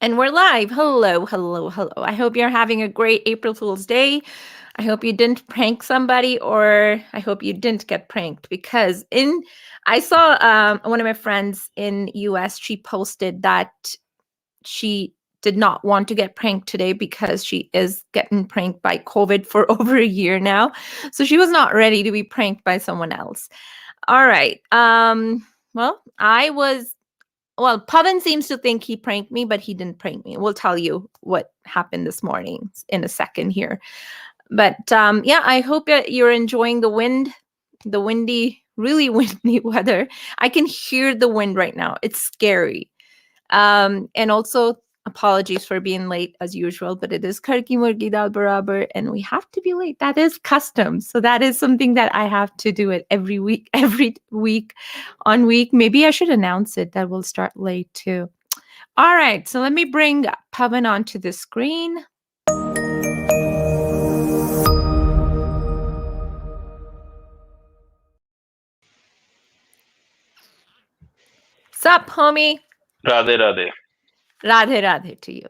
And we're live. Hello, hello, hello. I hope you're having a great April Fool's Day. I hope you didn't prank somebody, or I hope you didn't get pranked, because I saw one of my friends in US, she posted that she did not want to get pranked today because she is getting pranked by COVID for over a year now. So she was not ready to be pranked by someone else. All right. Well, Pavan seems to think he pranked me, but he didn't prank me. We'll tell you what happened this morning in a second here. But yeah, I hope that you're enjoying the windy, really windy weather. I can hear the wind right now. It's scary. And also, apologies for being late as usual, but it is Murgi Dal Barabar, and we have to be late. That is custom. So that is something that I have to do it every week on week. Maybe I should announce it that we'll start late too. All right. So let me bring Pavan onto the screen. Sup, homie? Radhe Radhe. Radhe Radhe to you.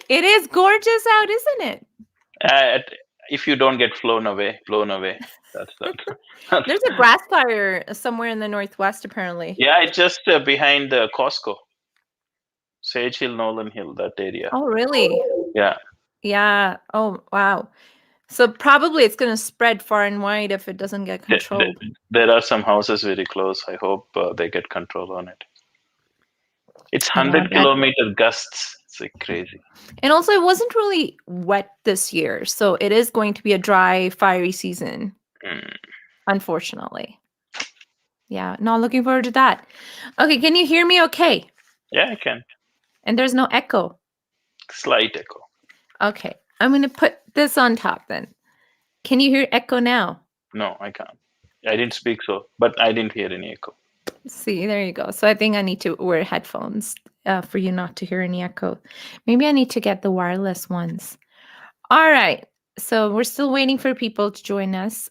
It is gorgeous out, isn't it? If you don't get blown away. That's that. There's a grass fire somewhere in the northwest, apparently. Yeah, it's just behind the Costco. Sage Hill, Nolan Hill, that area. Oh, really? Yeah. Yeah. Oh, wow. So probably it's going to spread far and wide if it doesn't get controlled. There are some houses very close. I hope they get control on it. It's 100-kilometer gusts. It's like crazy. And also, it wasn't really wet this year, so it is going to be a dry, fiery season. Unfortunately. Yeah, not looking forward to that. Okay, can you hear me okay? Yeah, I can. And there's no echo? Slight echo. Okay, I'm going to put this on top then. Can you hear echo now? No, I can't. I didn't speak so, but I didn't hear any echo. See, there you go. So I think I need to wear headphones for you not to hear any echo. Maybe I need to get the wireless ones. All right. So we're still waiting for people to join us.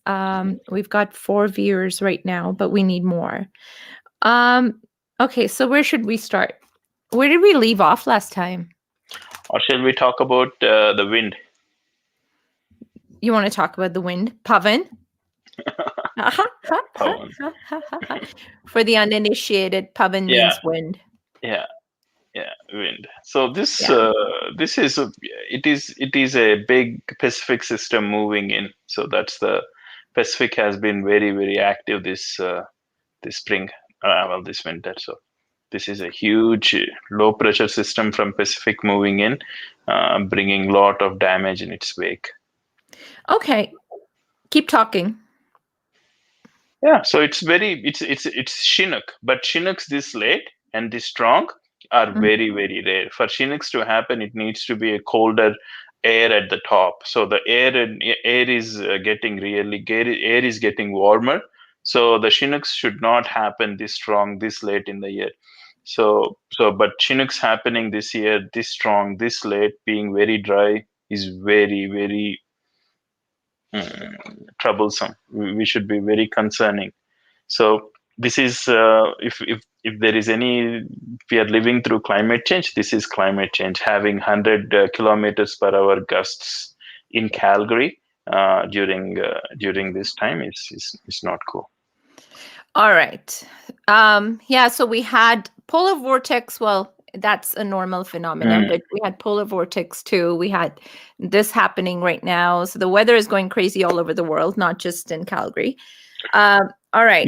We've got 4 viewers right now, but we need more. Okay, so where should we start? Where did we leave off last time? Or shall we talk about the wind? You want to talk about the wind? Pavan? For the uninitiated, Pavan means wind. Yeah, wind. So this is a big Pacific system moving in. So that's the Pacific has been very, very active this spring, this winter. So this is a huge low pressure system from Pacific moving in, bringing a lot of damage in its wake. Okay, keep talking. Yeah, so it's Chinook, but Chinooks this late and this strong are very, very rare. For Chinooks to happen, it needs to be a colder air at the top. So the air is getting warmer. So the Chinooks should not happen this strong this late in the year. But Chinooks happening this year, this strong, this late, being very dry is very, very troublesome. We should be very concerning. So this is if there is any, we are living through climate change. This is climate change. Having 100 kilometers per hour gusts in Calgary during this time is not cool. All right. Yeah. So we had polar vortex. Well, that's a normal phenomenon, but we had polar vortex too. We had this happening right now. So the weather is going crazy all over the world, not just in Calgary. All right.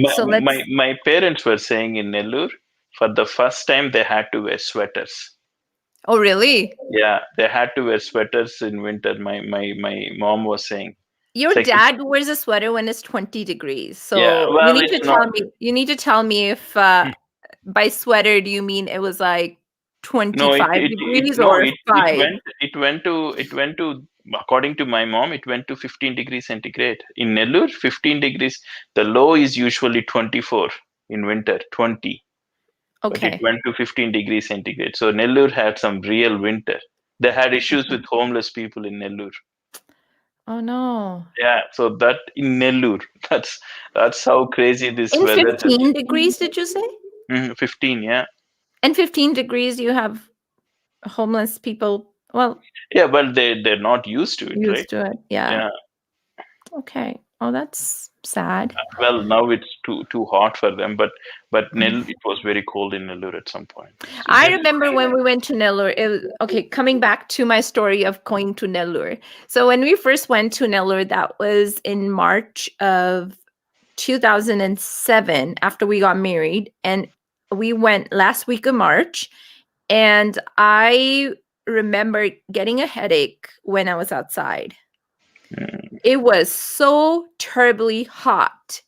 My parents were saying in Nellore, for the first time they had to wear sweaters. Oh, really? Yeah, they had to wear sweaters in winter. My mom was saying. Your dad wears a sweater when it's 20 degrees. So yeah, well, you need to tell me if by sweater do you mean it was like 25 degrees or 5? It went to according to my mom, it went to 15 degrees centigrade. In Nellore, 15 degrees. The low is usually 24 in winter, 20. Okay. But it went to 15 degrees centigrade. So Nellore had some real winter. They had issues with homeless people in Nellore. Oh no. Yeah, so that in Nellore, that's how crazy this weather. 15 degrees, did you say? 15, yeah. And 15 degrees, you have homeless people, well, Yeah, but they're not used to it, right? used to it. Yeah. Yeah. Okay. Oh, that's sad. Well, now it's too hot for them, but it was very cold in Nellore at some point. So I they remember when we went to Nellore. Okay, coming back to my story of going to Nellore. So when we first went to Nellore, that was in March of 2007 after we got married. And we went last week of March. And I remember getting a headache when I was outside. It was so terribly hot.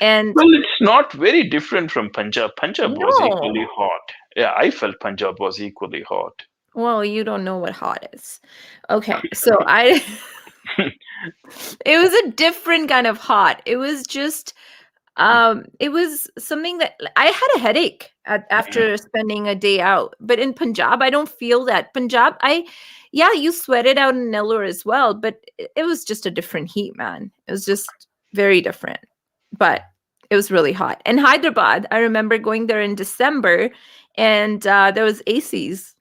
And well, it's not very different from Punjab. Punjab was equally no, hot. Yeah, I felt Punjab was equally hot. well, you don't know what hot is. Okay, so I it was a different kind of hot. It was just it was something that I had a headache after spending a day out. But in Punjab, I don't feel that. Punjab, yeah, you sweat it out in Nellore as well, but it was just a different heat, man. It was just very different. But it was really hot. And Hyderabad, I remember going there in December, and there was ACs.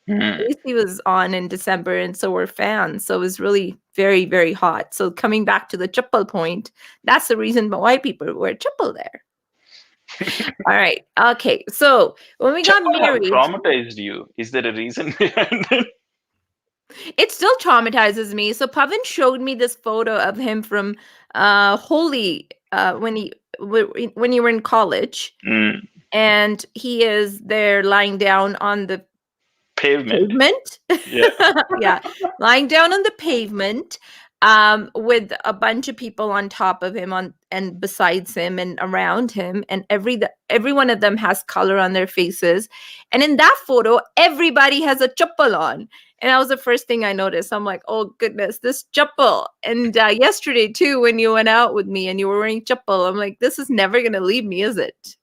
AC was on in December, and so were fans. So it was really very, very hot. So coming back to the chappal point, that's the reason why people wear chappal there. All right. Okay. So when we got Chappal have married, traumatized you. Is there a reason behind it? it still traumatizes me. So Pavan showed me this photo of him from Holi when you were in college, and he is there lying down on the pavement. Yeah. Yeah, lying down on the pavement with a bunch of people on top of him and besides him and around him, and every one of them has color on their faces. And in that photo, everybody has a chappal on. And that was the first thing I noticed. I'm like, oh goodness, this chappal. And yesterday too, when you went out with me and you were wearing chappal, I'm like, this is never gonna leave me, is it?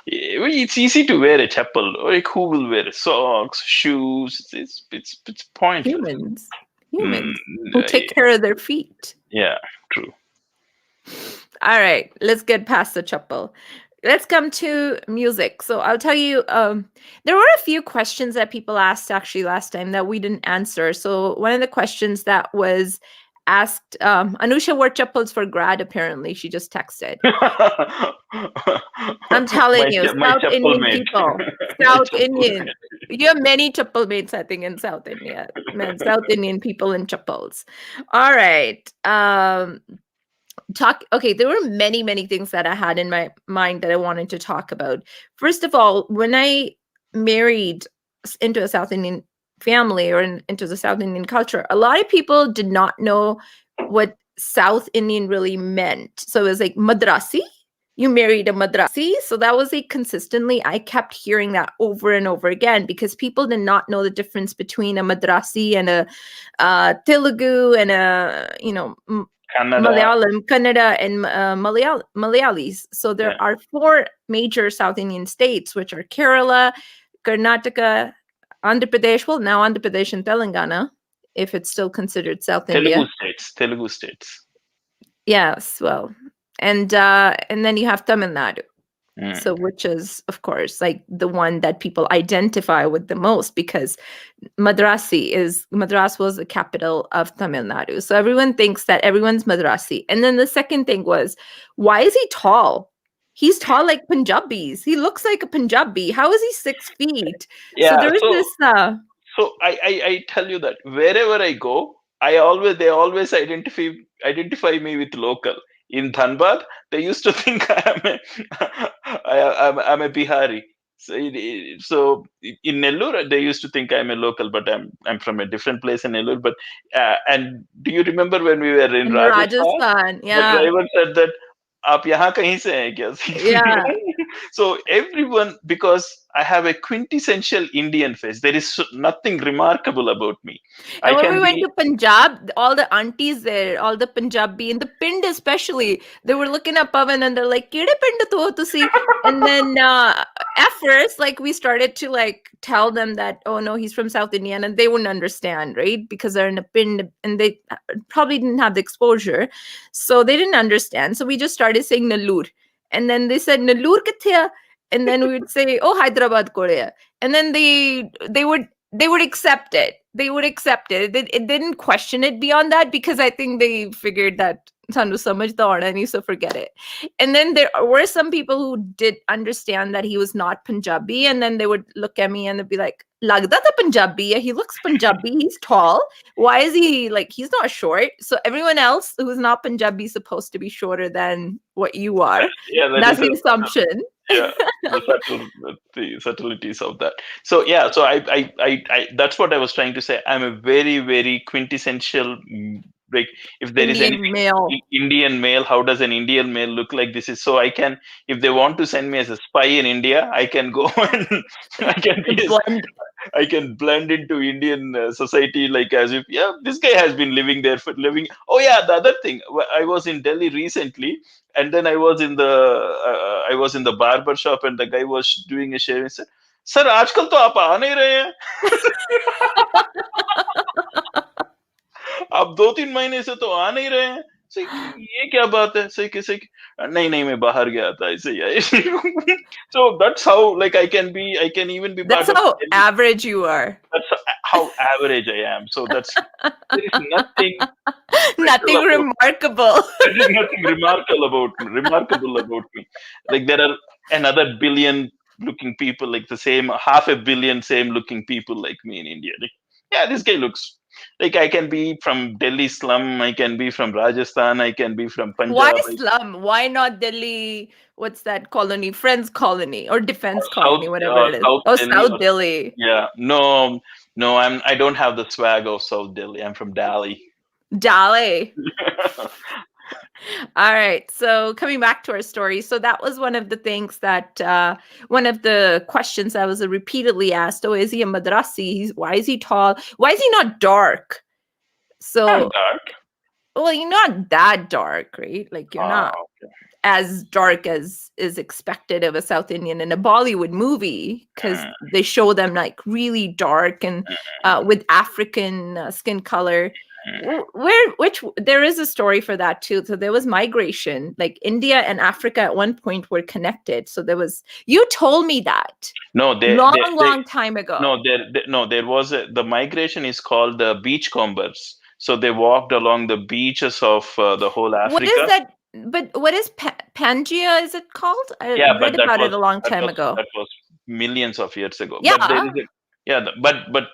It's easy to wear a chappal. Like, who will wear socks, shoes? It's pointless. Humans who take care of their feet. Yeah, true. All right, let's get past the chappal. Let's come to music. So I'll tell you, there were a few questions that people asked actually last time that we didn't answer. So one of the questions that was asked, Anusha wore chappals for grad, apparently. She just texted. I'm telling you, South Indian people. South Indian. You have many chappal mates, I think, in South India. Man, South Indian people in chappals. All right. Okay, there were many things that I had in my mind that I wanted to talk about. First of all, when I married into a South Indian family or into the South Indian culture, a lot of people did not know what South Indian really meant. So it was like Madrasi. You married a Madrasi. So that was consistently, I kept hearing that over and over again because people did not know the difference between a Madrasi and a Telugu and a, Kannada and Malayalis. So there are 4 major South Indian states, which are Kerala, Karnataka, Andhra Pradesh. Well, now Andhra Pradesh and Telangana, if it's still considered South India. Telugu states. Yes, well, and then you have Tamil Nadu. So which is, of course, like the one that people identify with the most because Madras was the capital of Tamil Nadu. So everyone thinks that everyone's Madrasi. And then the second thing was, why is he tall? He's tall like Punjabis. He looks like a Punjabi. How is he 6 feet? Yeah, so there's this. So I tell you that wherever I go, they always identify me with local. In Dhanbad, they used to think I'm a Bihari. So in Nellore, they used to think I'm a local, but I'm from a different place in Nellore. But and do you remember when we were in Rajasthan? Yeah. The driver said that, "Aap yahan kahin se hain kya?" Yeah. So everyone, because I have a quintessential Indian face, there is nothing remarkable about me. And when we went to Punjab, all the aunties there, all the Punjabi, in the Pind especially, they were looking at Pavan and they're like, "Kede Pind to to see?" And then at first, like, we started to like tell them that, oh no, he's from South India, and they wouldn't understand, right? Because they're in a Pind and they probably didn't have the exposure. So they didn't understand. So we just started saying Nallur. And then they said, Nallur kithe hai? and then we would say, "Oh, Hyderabad, Korea," and then they would accept it. They would accept it. It didn't question it beyond that, because I think they figured that Sanu samajhda auna nahi, so forget it. And then there were some people who did understand that he was not Punjabi, and then they would look at me and they'd be like, "Lagda tha Punjabi hai. He looks Punjabi. He's tall. Why is he like, he's not short?" So everyone else who's not Punjabi is supposed to be shorter than what you are. Yeah, That's the assumption. yeah, the subtleties of that. So yeah, so I that's what I was trying to say. I'm a very, very quintessential, like, if there is Indian anything male. Indian male, how does an Indian male look like? This is so I can, if they want to send me as a spy in India, I can go and I can be Blend. I can blend into Indian society, like, as if, yeah, this guy has been living there for living. Oh yeah, the other thing, I was in Delhi recently, and then I was in the barber shop, and the guy was doing a shave. He said, "Sir, आजकल तो आप आ नहीं रहे हैं." आप 2-3 महीने से तो आ नहीं रहे हैं। सही, ये क्या बात है? सही कैसे? नहीं नहीं, मैं बाहर गया था ऐसे ही। So that's how, like, I can even be That's part of. how average you are. That's how average I am. So there is nothing Nothing about, remarkable. there is nothing remarkable about me. Like, there are another billion looking people, like the same half a billion same looking people like me in India. Like, yeah, this guy looks like, I can be from Delhi slum, I can be from Rajasthan, I can be from Why Punjab, slum? Why not Delhi? What's that colony? Friends colony or defense South colony, whatever it is. South Oh, Delhi. South Delhi. Yeah, no, no, I don't have the swag of South Delhi. I'm from Delhi. Delhi. All right. So coming back to our story. So that was one of the things that one of the questions I was repeatedly asked. Oh, is he a madrasi? Why is he tall? Why is he not dark? So, Not dark. well, you're not that dark, right? Like, you're not Okay. as dark as is expected of a South Indian in a Bollywood movie, because they show them like really dark and with African skin color. Which there is a story for that too. So there was migration, like India and Africa at one point were connected. So there was, you told me that No, long time ago. No, there was the migration is called the beachcombers. So they walked along the beaches of the whole Africa. What is that? But what is Pangea? Is it called? I read about it a long time ago. That was millions of years ago. Yeah. But there is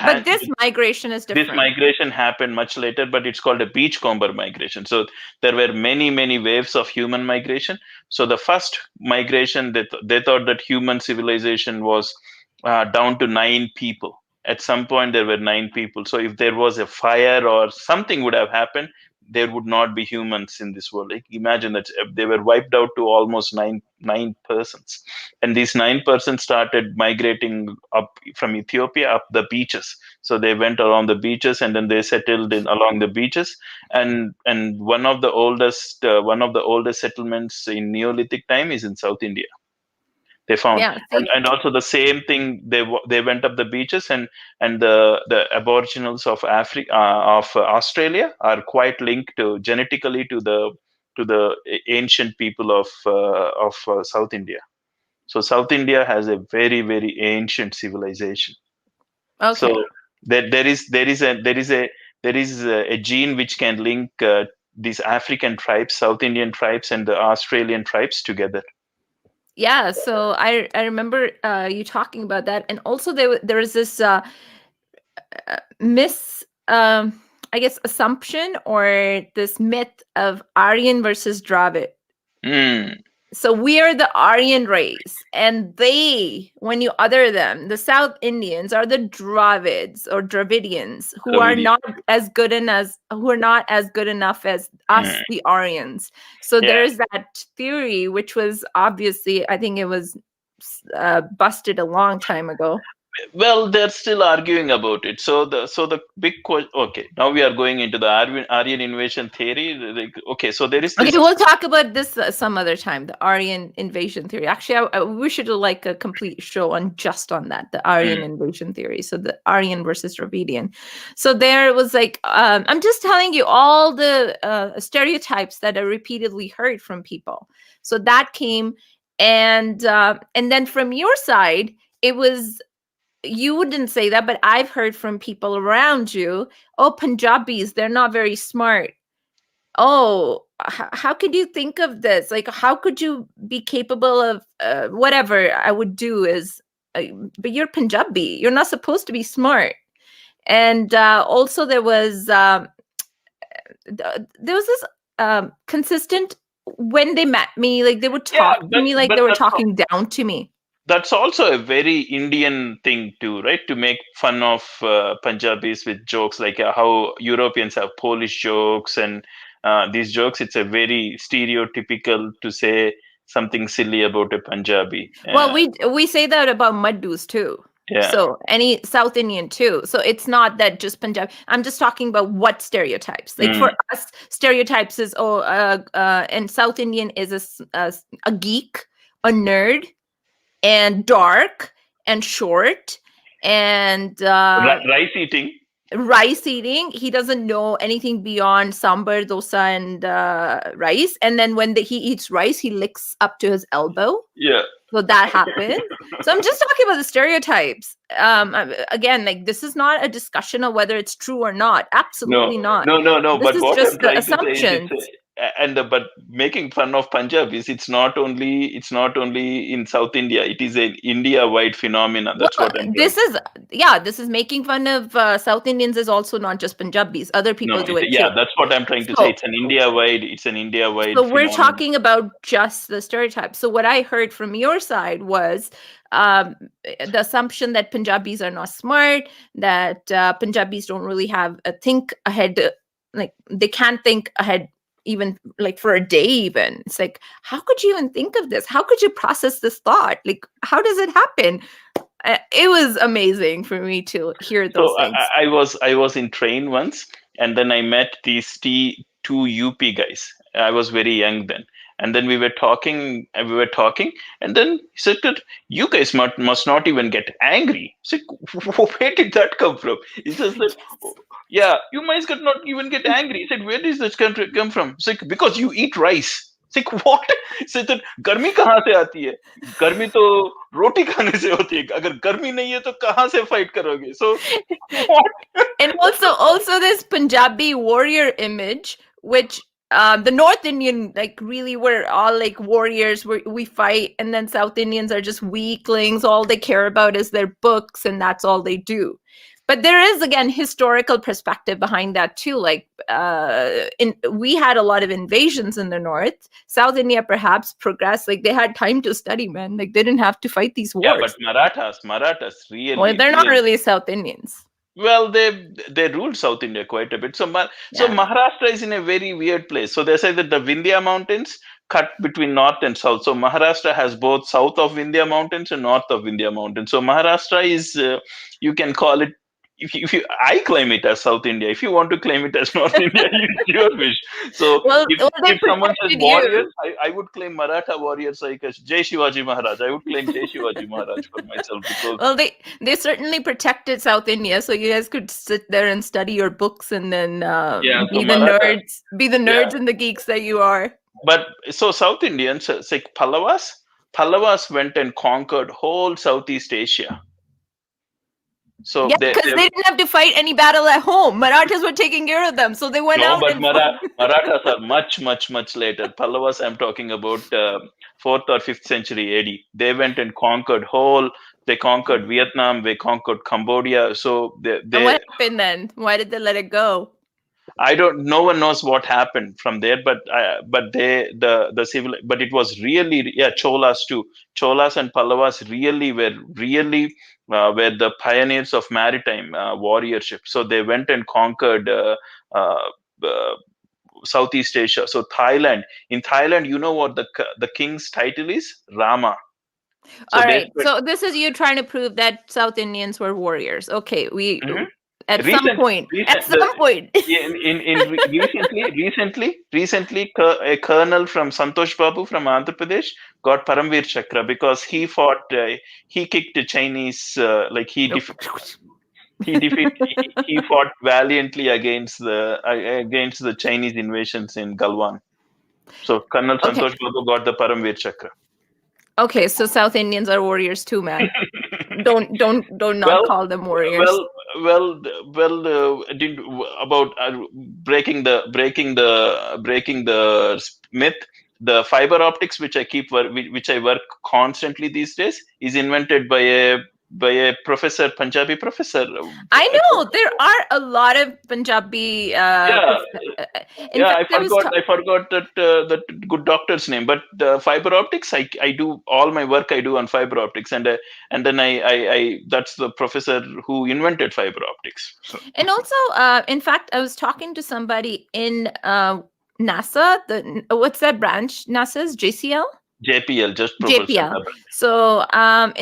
but this migration is different. This migration happened much later, but it's called a beachcomber migration. So there were many, many waves of human migration. So the first migration, they thought that human civilization was down to 9 people. At some point, there were 9 people. So if there was a fire or something would have happened, there would not be humans in this world. Like, imagine that they were wiped out to almost nine persons, and these 9 persons started migrating up from Ethiopia up the beaches. So they went around the beaches, and then they settled in along the beaches. And one of the oldest settlements in Neolithic time is in South India. They found, and also the same thing. They went up the beaches, and the Aboriginals of Africa of Australia are quite linked to genetically to the ancient people of South India. So South India has a very, very ancient civilization. Okay. So there is a gene which can link these African tribes, South Indian tribes, and the Australian tribes together. Yeah, so I remember you talking about that, and also there was this I guess assumption or this myth of Aryan versus Dravid. So we are the Aryan race, and they, when you other them, the South Indians are the Dravids or Dravidians, who are not as good enough as us, the Aryans. So there's that theory, which was obviously, I think it was busted a long time ago. Well, they're still arguing about it. So the big question. Okay, now we are going into the Aryan invasion theory. Okay, so there is this. Okay, we'll talk about this some other time. The Aryan invasion theory. Actually, we should do like a complete show on that. The Aryan invasion theory. So the Aryan versus Dravidian. So there was like, I'm just telling you all the stereotypes that are repeatedly heard from people. So that came. And then from your side, it was, you wouldn't say that, but I've heard from people around you, oh, Punjabis, they're not very smart. Oh, how could you think of this? Like, how could you be capable of whatever I would do is, but you're Punjabi, you're not supposed to be smart. And also there was this consistent, when they met me, like they would talk to me like they were talking down to me. That's also a very Indian thing too, right? To make fun of Punjabis with jokes like how Europeans have Polish jokes and these jokes. It's a very stereotypical to say something silly about a Punjabi. Well, we say that about Maddus too. Yeah. So any South Indian too. So it's not that just Punjab. I'm just talking about what stereotypes. Like for us, stereotypes is and South Indian is a geek, a nerd, and dark and short and rice eating. He doesn't know anything beyond sambar, dosa, and rice. And then when he eats rice, he licks up to his elbow. Yeah. So that happened. So I'm just talking about the stereotypes. Again, like this is not a discussion of whether it's true or not. Absolutely not. No. This But is what just I'm trying assumptions. to say is, but making fun of Punjabis, it's not only in South India. It is an India-wide phenomenon. That's what I'm trying. This is making fun of South Indians is also not just Punjabis. Other people do it too. Yeah, that's what I'm trying to say. It's an India-wide. So phenomenon. We're talking about just the stereotypes. So what I heard from your side was the assumption that Punjabis are not smart, that Punjabis don't really have a think ahead, like they can't think ahead even like for a day even. It's like, how could you even think of this? How could you process this thought? Like, how does it happen? It was amazing for me to hear those things. I was in train once, and then I met these two UP guys. I was very young then. And then we were talking, and then he said that you guys must not even get angry. I said, where did that come from? He says that, yeah, you might not even get angry. He said, where does this country come from? It's like, because you eat rice. It's like, what? He said that, गर्मी कहाँ से आती है? गर्मी तो रोटी खाने से होती है. अगर गर्मी नहीं है तो कहाँ से fight करोगे? So, what? And also this Punjabi warrior image, which the North Indian, like really we're all like warriors, we fight, and then South Indians are just weaklings. All they care about is their books, and that's all they do. But there is, again, historical perspective behind that too. Like we had a lot of invasions in the North. South India perhaps progressed. Like they had time to study, man. Like they didn't have to fight these wars. Yeah, but Marathas really. Well, they're not really South Indians. Well, they ruled South India quite a bit. So Maharashtra is in a very weird place. So they say that the Vindhya Mountains cut between north and south. So Maharashtra has both south of Vindhya Mountains and north of Vindhya Mountains. So Maharashtra is, you can call it, I claim it as South India. If you want to claim it as North India, it's your wish. So if someone says warriors, I would claim Maratha warriors like Jai Shivaji Maharaj. I would claim Jai Shivaji Maharaj for myself. Because well, they certainly protected South India, so you guys could sit there and study your books and then be the nerds and the geeks that you are. But so South Indians, like Pallavas went and conquered whole Southeast Asia. So because they didn't have to fight any battle at home. Marathas were taking care of them, so they went out. But Marathas are much later. Pallavas, I'm talking about 4th or 5th century AD. They went and conquered They conquered Vietnam. They conquered Cambodia. So and what happened then? Why did they let it go? No one knows what happened from there, but it was really, Cholas too. Cholas and Pallavas really were the pioneers of maritime warriorship. So they went and conquered Southeast Asia. So in Thailand, you know what the king's title is? Rama. So all right. So this is you trying to prove that South Indians were warriors. Okay, At some point. Recently, a colonel from Santosh Babu from Andhra Pradesh got Paramveer Chakra because he fought. He kicked the Chinese. He fought valiantly against the Chinese invasions in Galwan. So Colonel Santosh Babu got the Paramveer Chakra. Okay, so South Indians are warriors too, man. Don't not Well, call them warriors. well, did about breaking the myth. The fiber optics, which which I work constantly these days, is invented by a professor, Punjabi professor. I know there are a lot of Punjabi. Yeah, In yeah. fact, I was I forgot that good doctor's name. But the fiber optics, I do all my work. I do on fiber optics, and then I that's the professor who invented fiber optics. So and also, in fact, I was talking to somebody in NASA. What's that branch? NASA's JCL. JPL, just Propulsion JPL. Laboratory. So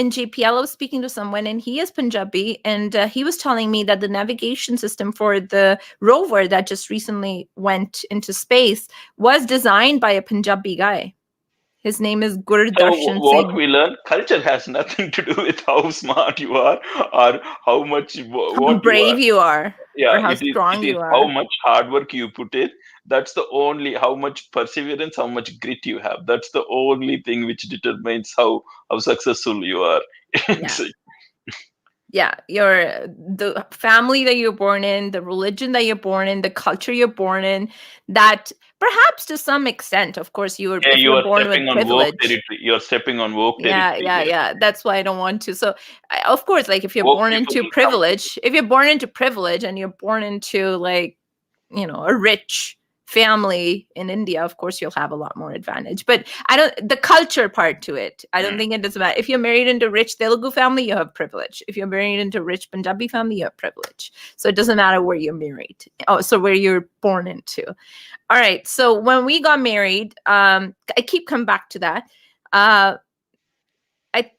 in JPL, I was speaking to someone, and he is Punjabi, and he was telling me that the navigation system for the rover that just recently went into space was designed by a Punjabi guy. His name is So Gurdarshan what Singh. we learn, culture has nothing to do with how smart you are or how much How what you brave are. you are, Yeah, or how it strong is you how are. much hard work you put in. That's the only how much perseverance, how much grit you have. That's the only thing which determines how successful you are. Yeah. So, Yeah, the family that you're born in, the religion that you're born in, the culture you're born in, that perhaps to some extent, of course, yeah, if you you're are born with stepping on woke privilege. territory. You're stepping on woke Yeah, territory yeah, here. yeah. That's why I don't want to. So, of course, like if you're Woke born people into will come. privilege, if you're born into privilege and you're born into like, a rich family in India, of course you'll have a lot more advantage. But I don't the culture part to it. I don't Mm. think it doesn't matter. If you're married into rich Telugu family, you have privilege. If you're married into rich Punjabi family, you have privilege. So it doesn't matter where you're married. Oh, so where you're born into. All right. So when we got married, I keep coming back to that. Uh I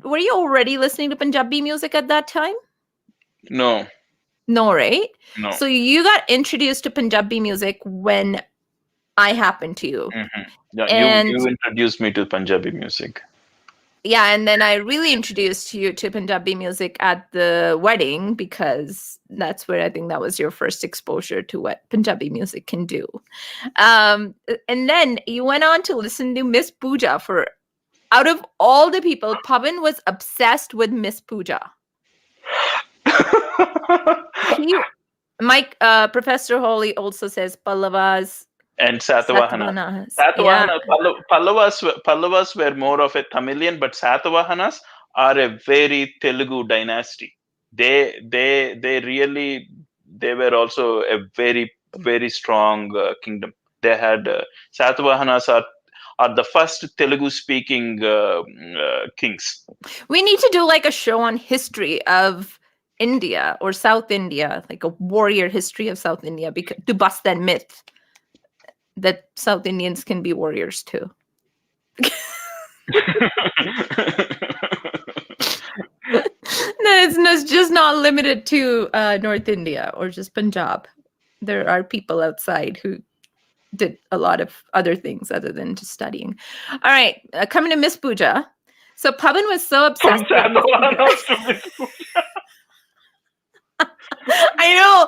were you already listening to Punjabi music at that time? No, No, right? no. So you got introduced to Punjabi music when I happened to you. Hmm. Yeah, And you introduced me to Punjabi music. yeah, and then I really introduced you to Punjabi music at the wedding because that's where I think that was your first exposure to what Punjabi music can do. And then you went on to listen to Miss Pooja for out of all the people, Pavan was obsessed with Miss Pooja. He Mike Professor Holly also says Pallavas And Satavahanas. Satavahanas. Yeah. Satavahanas, Pallavas were more of a Tamilian, but Satavahanas are a very Telugu dynasty. They really they were also a very strong kingdom. They had Satavahanas are the first Telugu speaking kings. We need to do like a show on history of India or South India, like a warrior history of South India, because to bust that myth that South Indians can be warriors too. It's just not limited to North India or just Punjab. There are people outside who did a lot of other things other than just studying. All right, coming to Miss Pooja. So Pavan was so obsessed with Miss Pooja. I know.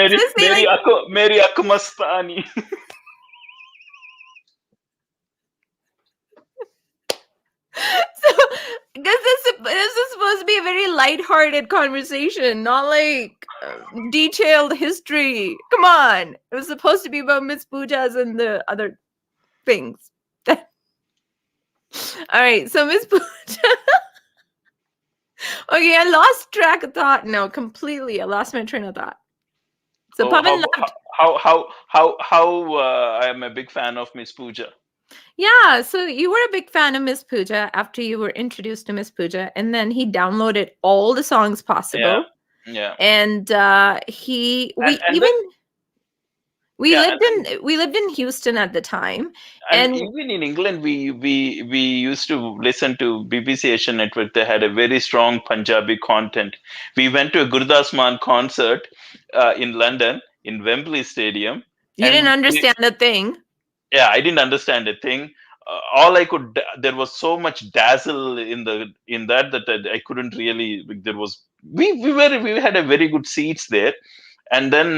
Just say like, Mary Akmastani. so because this is supposed to be a very lighthearted conversation, not like detailed history. Come on, it was supposed to be about Miss Poojas and the other things. All right, so Miss Pooja. Okay, I lost track of thought. No, completely. I lost my train of thought. So Pavan left. How I am a big fan of Miss Pooja. Yeah, so you were a big fan of Miss Pooja after you were introduced to Miss Pooja, and then he downloaded all the songs possible. Yeah. And we lived in Houston at the time, and and even in England, we used to listen to BBC Asian Network. They had a very strong Punjabi content. We went to a Gurdas Mann concert in London in Wembley Stadium, you didn't and understand a thing. yeah, I didn't understand a thing. All I could, there was so much dazzle in that I couldn't really. There was we had a very good seats there, And then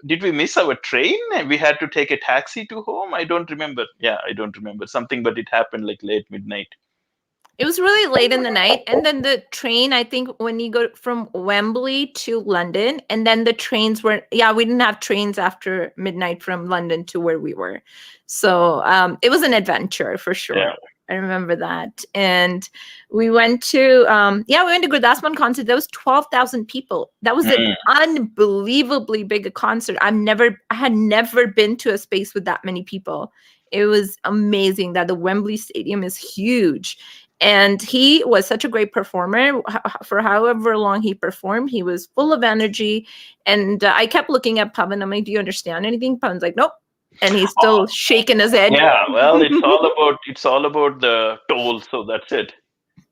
did we miss our train? We had to take a taxi to home. I don't remember. Yeah, I don't remember something, but it happened like late midnight. It was really late in the night. And then the train, I think when you go from Wembley to London, and then the trains were, we didn't have trains after midnight from London to where we were. So it was an adventure for sure. Yeah. I remember that. And we went to, Gurdasman concert. There was 12,000 people. That was an unbelievably big concert. I had never been to a space with that many people. It was amazing that the Wembley Stadium is huge. And he was such a great performer. For however long he performed, he was full of energy. And I kept looking at Pavan. I'm like, do you understand anything? Pavan's like, nope. And he's still shaking his head. Yeah, well, it's all about the toll. So that's it.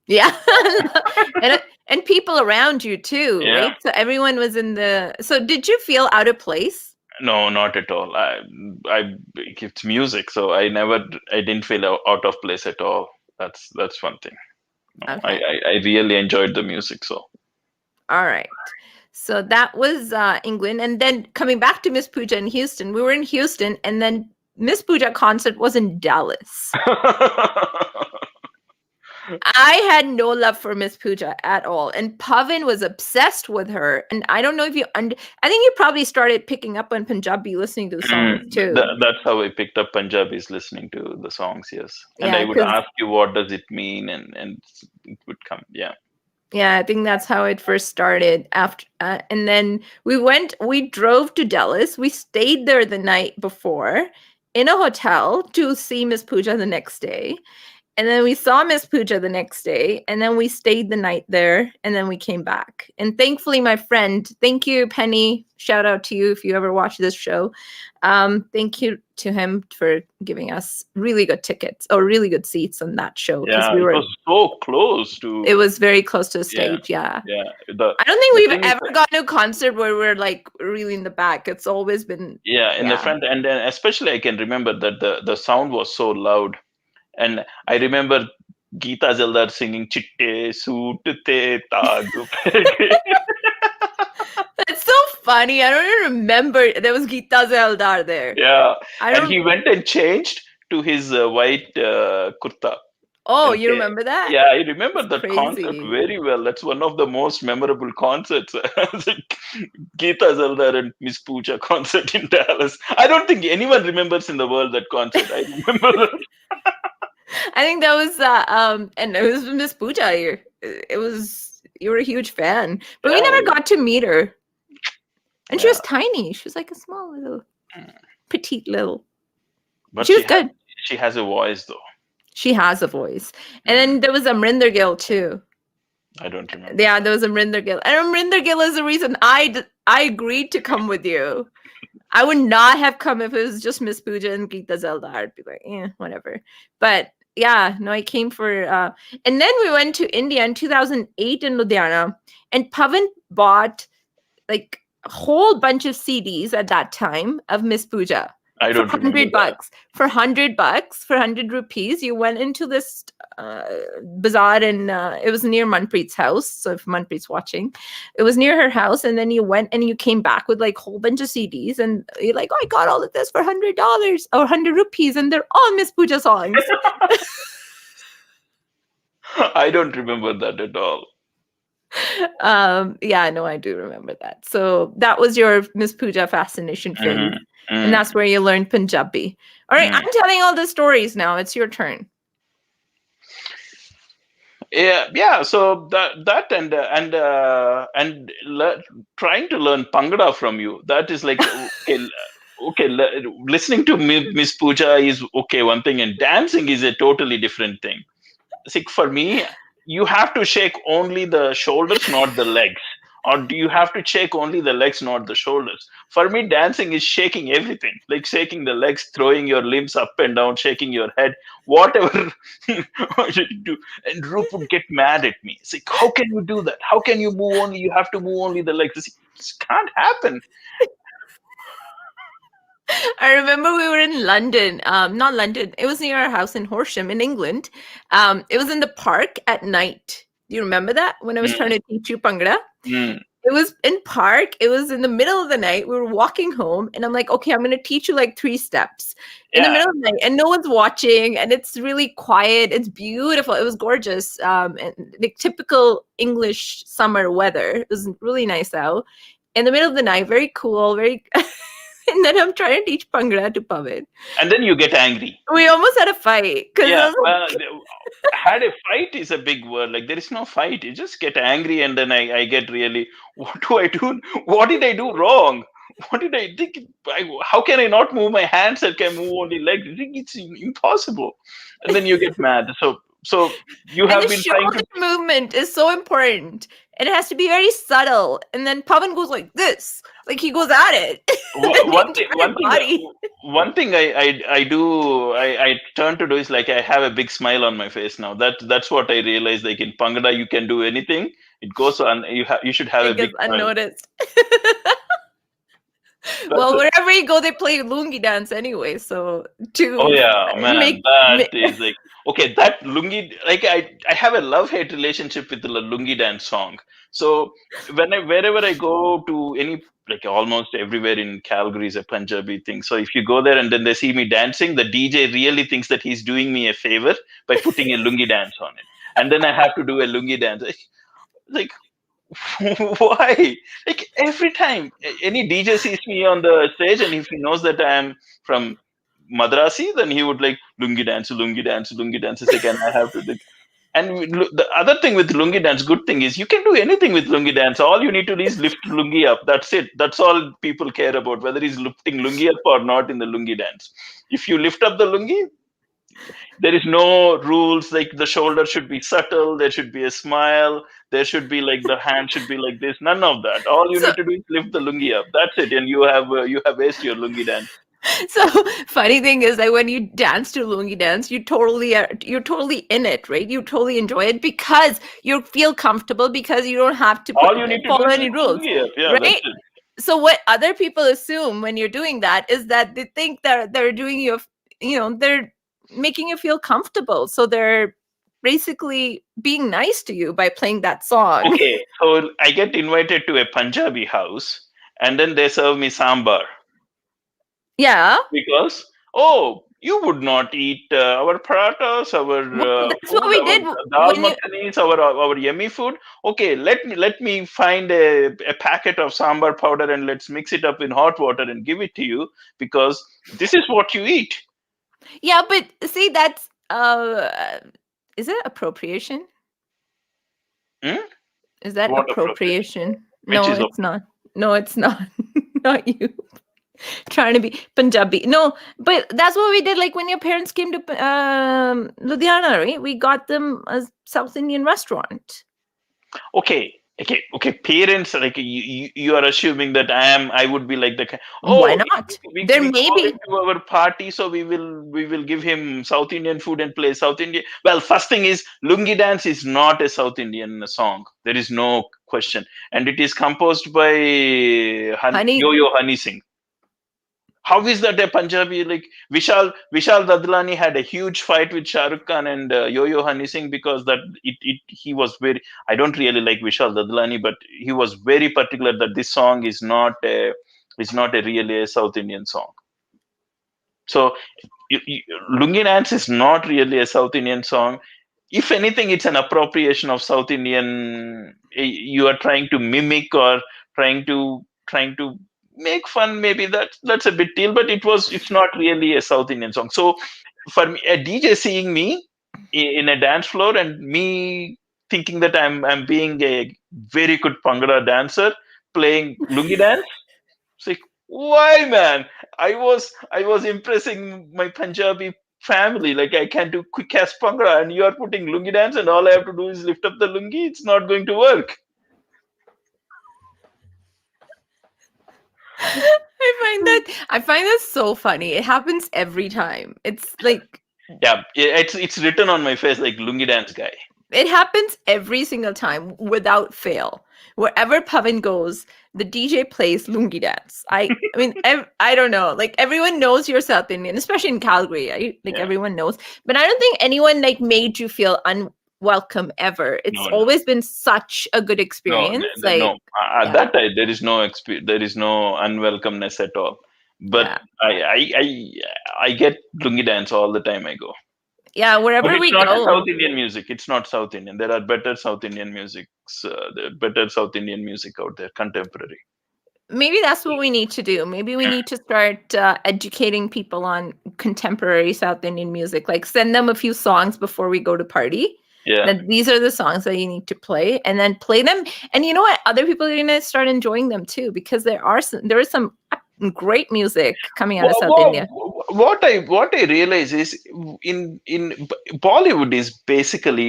Yeah. and people around you too, Yeah. right? So everyone was in the. So did you feel out of place? No, not at all. It's music, so I didn't feel out of place at all. That's one thing. No, Okay. I really enjoyed the music. So. All right. So that was England. And then coming back to Miss Pooja in Houston, we were in Houston, and then Miss Pooja concert was in Dallas. I had no love for Miss Pooja at all. And Pavan was obsessed with her. And I don't know if I think you probably started picking up on Punjabi listening to the songs too. That's how I picked up Punjabis listening to the songs, yes. And I would ask you, what does it mean? And it would come, yeah. Yeah, I think that's how it first started. After, and then we drove to Dallas. We stayed there the night before in a hotel to see Miss Pooja the next day. And then we saw Miss Pooja the next day, and then we stayed the night there, and then we came back. And thankfully, my friend, thank you, Penny. Shout out to you if you ever watch this show. Thank you to him for giving us really good tickets or really good seats on that show. Yeah, it was so close to. It was very close to the stage. Yeah. Yeah. I don't think we've ever gone to a concert where we're like really in the back. It's always been. Yeah, in the front, and then especially I can remember that the sound was so loud. And I remember Geeta Zeldar singing Chitte Suit Te Taaju. That's so funny. I don't even remember there was Geeta Zeldar there. Yeah. And he went and changed to his white kurta. Oh, you remember that? Yeah, I remember that concert very well. That's one of the most memorable concerts. Geeta Zeldar and Miss Pooja concert in Dallas. I don't think anyone remembers in the world that concert. I remember that. I think that was and it was Miss Pooja here. You were a huge fan, but we never got to meet her. And she was tiny. She was like a small little, petite little. But she was good. She has a voice, though. She has a voice. And then there was Amrinder Gill too. I don't remember. Yeah, there was Amrinder Gill, and Amrinder Gill is the reason I agreed to come with you. I would not have come if it was just Miss Pooja and Geeta Zeldar. I'd be like, whatever. But yeah, no, I came for, and then we went to India in 2008 in Ludhiana, and Pavan bought like a whole bunch of CDs at that time of Miss Pooja. I don't remember $100 for $100 for 100 rupees. You went into this bazaar, and it was near Manpreet's house. So if Manpreet's watching, it was near her house. And then you went and you came back with like a whole bunch of CDs, and you're like, oh, I got all of this for $100 or 100 rupees, and they're all Miss Pooja songs. I don't remember that at all. Yeah, no, I do remember that. So that was your Miss Pooja fascination phase. And that's where you learned Punjabi. All right, I'm telling all the stories now. It's your turn. Yeah. So that and trying to learn Bhangra from you. That is like okay. Listening to Miss Pooja is okay, one thing, and dancing is a totally different thing. See, for me, you have to shake only the shoulders, not the legs. Or do you have to shake only the legs, not the shoulders? For me, dancing is shaking everything, like shaking the legs, throwing your limbs up and down, shaking your head, whatever you do. And Roop would get mad at me. It's like, how can you do that? How can you move only? You have to move only the legs. This can't happen. I remember we were in London, not London. It was near our house in Horsham in England. It was in the park at night. Do you remember that when I was trying to teach you Bhangra? It It was in park. It was in the middle of the night. We were walking home, and I'm like, okay, I'm going to teach you like 3 steps in the middle of the night, and no one's watching, and it's really quiet. It's beautiful. It was gorgeous. And like typical English summer weather. It was really nice out in the middle of the night. Very cool. Very. And then I'm trying to teach Bhangra to Pavan. And then you get angry. We almost had a fight. Yeah, had a fight is a big word. Like there is no fight. You just get angry, and then I get really, what do I do? What did I do wrong? What did I think? How can I not move my hands? I can move only legs. I think it's impossible. And then you get mad. So you have been trying to. The movement is so important. And it has to be very subtle. And then Pavan goes like this. Like he goes at it. One thing I do I turn to do is like I have a big smile on my face now. That's what I realized. Like in Bhangra, you can do anything. It goes on. You should have a big smile. Unnoticed. Well, wherever you go, they play Lungi Dance anyway. So oh yeah, man, that is like okay. That Lungi, like I have a love-hate relationship with the Lungi Dance song. So wherever I go to any, like almost everywhere in Calgary is a Punjabi thing. So if you go there and then they see me dancing, the DJ really thinks that he's doing me a favor by putting a Lungi Dance on it, and then I have to do a Lungi Dance. Like. Why? Like every time any DJ sees me on the stage, and if he knows that I am from Madrasi, then he would like Lungi Dance, Lungi Dance, Lungi Dance. It's like, and I have to do. And the other thing with Lungi Dance, good thing is you can do anything with Lungi Dance. All you need to do is lift Lungi up. That's it. That's all people care about, whether he's lifting Lungi up or not in the Lungi Dance. If you lift up the Lungi, there is no rules. Like the shoulder should be subtle. There should be a smile. There should be like the hand should be like this. None of that. All you need to do is lift the lungi up. That's it, and you have aced your lungi dance. So funny thing is that when you dance to Lungi Dance, you're totally in it, right? You totally enjoy it because you feel comfortable because you don't have to follow any rules, yeah, right? That's it. So what other people assume when you're doing that is that they think that they're doing you, they're making you feel comfortable. So they're basically being nice to you by playing that song. Okay, so I get invited to a Punjabi house, and then they serve me sambar. Yeah. Because, you would not eat our parathas, that's what we did. Dal makhanis, our yummy food. Okay, let me find a packet of sambar powder and let's mix it up in hot water and give it to you because this is what you eat. Yeah, but see, that's is it appropriation? Is that appropriation? No, it's not. No, it's not. Not you. Trying to be Punjabi. No, but that's what we did. Like when your parents came to Ludhiana, right? We got them a South Indian restaurant. Okay. Parents, like you are assuming that I would be like the. Why not? There may be to our party, so we will give him South Indian food and play South Indian. Well, first thing is Lungi Dance is not a South Indian song. There is no question, and it is composed by Yo-Yo Honey Singh. How is that a Punjabi? Like Vishal Dadlani had a huge fight with Shah Rukh Khan and Yo-Yo Honey Singh because he was very. I don't really like Vishal Dadlani, but he was very particular that this song is not really a South Indian song. So Lungi Dance is not really a South Indian song. If anything, it's an appropriation of South Indian. You are trying to mimic or trying to make fun. Maybe that's a bit deal, but it's not really a South Indian song. So for me, a DJ seeing me in a dance floor and me thinking that I'm being a very good Bhangra dancer playing Lungi Dance, it's like, why, man? I was impressing my Punjabi family. Like I can do quick ass Bhangra and you are putting Lungi Dance and all I have to do is lift up the lungi. It's not going to work. I find that so funny. It happens every time. It's like it's written on my face like Lungi Dance guy. It happens every single time without fail. Wherever Pavan goes, the DJ plays Lungi Dance. I mean, I don't know. Like everyone knows you're South Indian, especially in Calgary. Right? Like everyone knows. But I don't think anyone like made you feel welcome ever. It's No, no, always been such a good no, experience. no. Like, At yeah, that time, there is no unwelcomeness at all. But yeah, I get Lungi Dance all the time I go. yeah. But Wherever it's we not a go, South Indian music. It's not South Indian. There are better South Indian musics. There are better South Indian music out there, contemporary. maybe that's what we need to do. Maybe we need to start educating people on contemporary South Indian music. Like, send them a few songs before we go to party. Yeah. That these are the songs that you need to play, and then play them. And you know what? Other people are gonna start enjoying them too, because there is some great music coming out of South India. What I realize is Bollywood is basically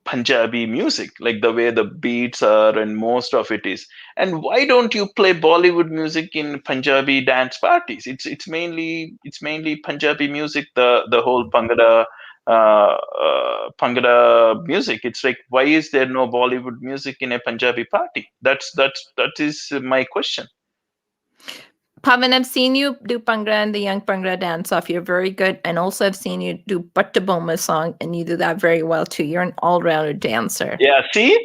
Punjabi music, like the way the beats are, and most of it is. And why don't you play Bollywood music in Punjabi dance parties? It's mainly Punjabi music. The whole Bhangra music. It's like, why is there no Bollywood music in a Punjabi party? That is my question. Pavan, I've seen you do Bhangra and the Young Bhangra dance off. You're very good. And also I've seen you do Battaboma song, and you do that very well too. You're an all-rounder dancer. Yeah, see,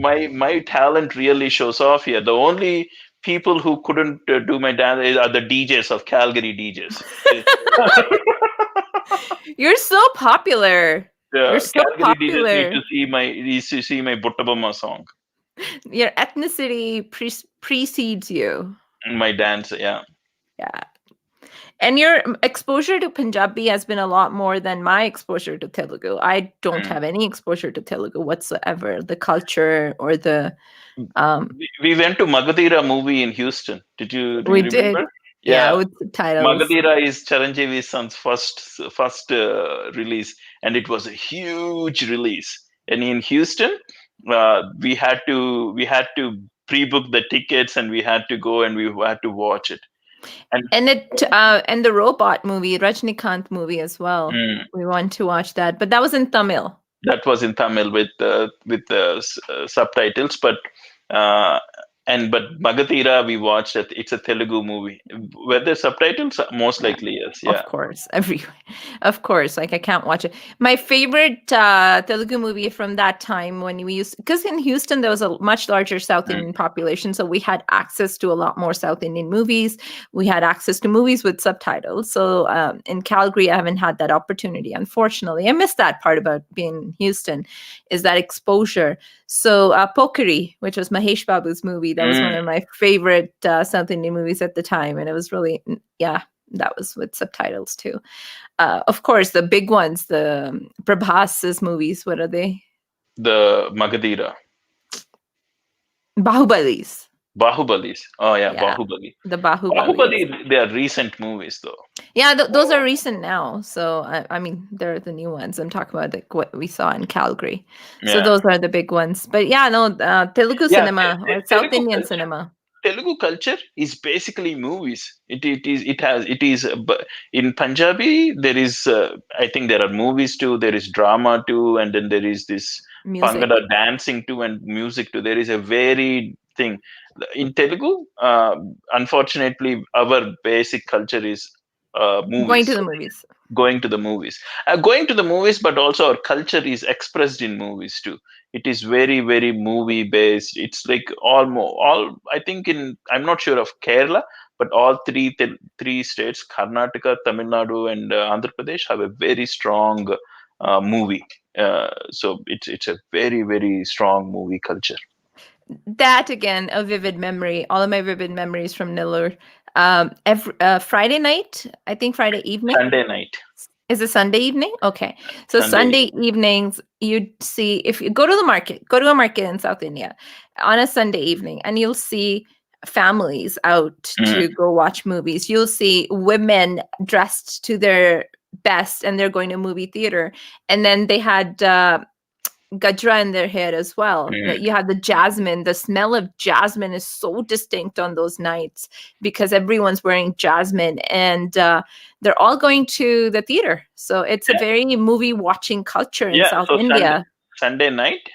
my talent really shows off here. The only people who couldn't do my dance are the DJs of Calgary DJs. You're so popular. You're Yeah, so Calgary DJs popular. need to see my Buttabama song, Your ethnicity precedes you. my dance. Yeah. Yeah. And your exposure to Punjabi has been a lot more than my exposure to Telugu. I don't Mm. have any exposure to Telugu whatsoever. The culture or the We went to Magadira movie in Houston. Do we you did, remember? yeah, Yeah, with subtitles. Magadira is Charanjeevi Son's first release, and it was a huge release. And in Houston, we had to pre-book the tickets, and we had to go and we had to watch it. And And the robot movie, Rajnikant movie as well. mm, We want to watch that, but that was in Tamil. that was in Tamil with subtitles, uh, but Magadira we watched it. It's a Telugu movie. Were there subtitles? Most Yeah, likely yes. of Yeah. course, of course. Like, I can't watch it. My favorite Telugu movie from that time, when we used, because in Houston there was a much larger South Mm. Indian population, so we had access to a lot more South Indian movies. We had access to movies with subtitles. So in Calgary, I haven't had that opportunity. Unfortunately, I missed that part about being in Houston, is that exposure. So Pokeri, which was Mahesh Babu's movie, that was one of my favorite South Indian movies at the time, and it was really, yeah, that was with subtitles too. Of course, the big ones, the Prabhas's movies. What are they? The Magadira. Bahubalis. Bahubalis. Oh yeah, Yeah, Bahubali. the Bahubalis. Bahubali, they are recent movies though. Yeah, those are recent now. So I mean, they're the new ones. I'm talking about like what we saw in Calgary. So Yeah. those are the big ones. But yeah, no, Telugu Yeah, cinema or South Indian cinema. Telugu culture is basically movies. It is in Punjabi there is I think there are movies too. There is drama too, and then there is this Music. Bhangra dancing too and music too. There is a very thing in Telugu. Unfortunately, our basic culture is Going movies. to the movies. Going to the movies, going to the movies, but also our culture is expressed in movies too. It is very very movie based. It's like all I think in, I'm not sure of Kerala, but all three states, Karnataka, Tamil Nadu, and Andhra Pradesh, have a very strong movie. So it's a very very strong movie culture. That again, a vivid memory. All of my vivid memories from Nillur. Every Friday night, I think Friday evening. Sunday night. Is it Sunday evening? Okay. So Sunday. Sunday evenings, you'd see, if you go to the market, go to a market in South India on a Sunday evening, and you'll see families out to go watch movies. You'll see women dressed to their best, and they're going to movie theater. And then they had gajra in their hair as well. You have the jasmine. The smell of jasmine is so distinct on those nights because everyone's wearing jasmine, and they're all going to the theater. So it's a very movie watching culture in South India. Sunday night,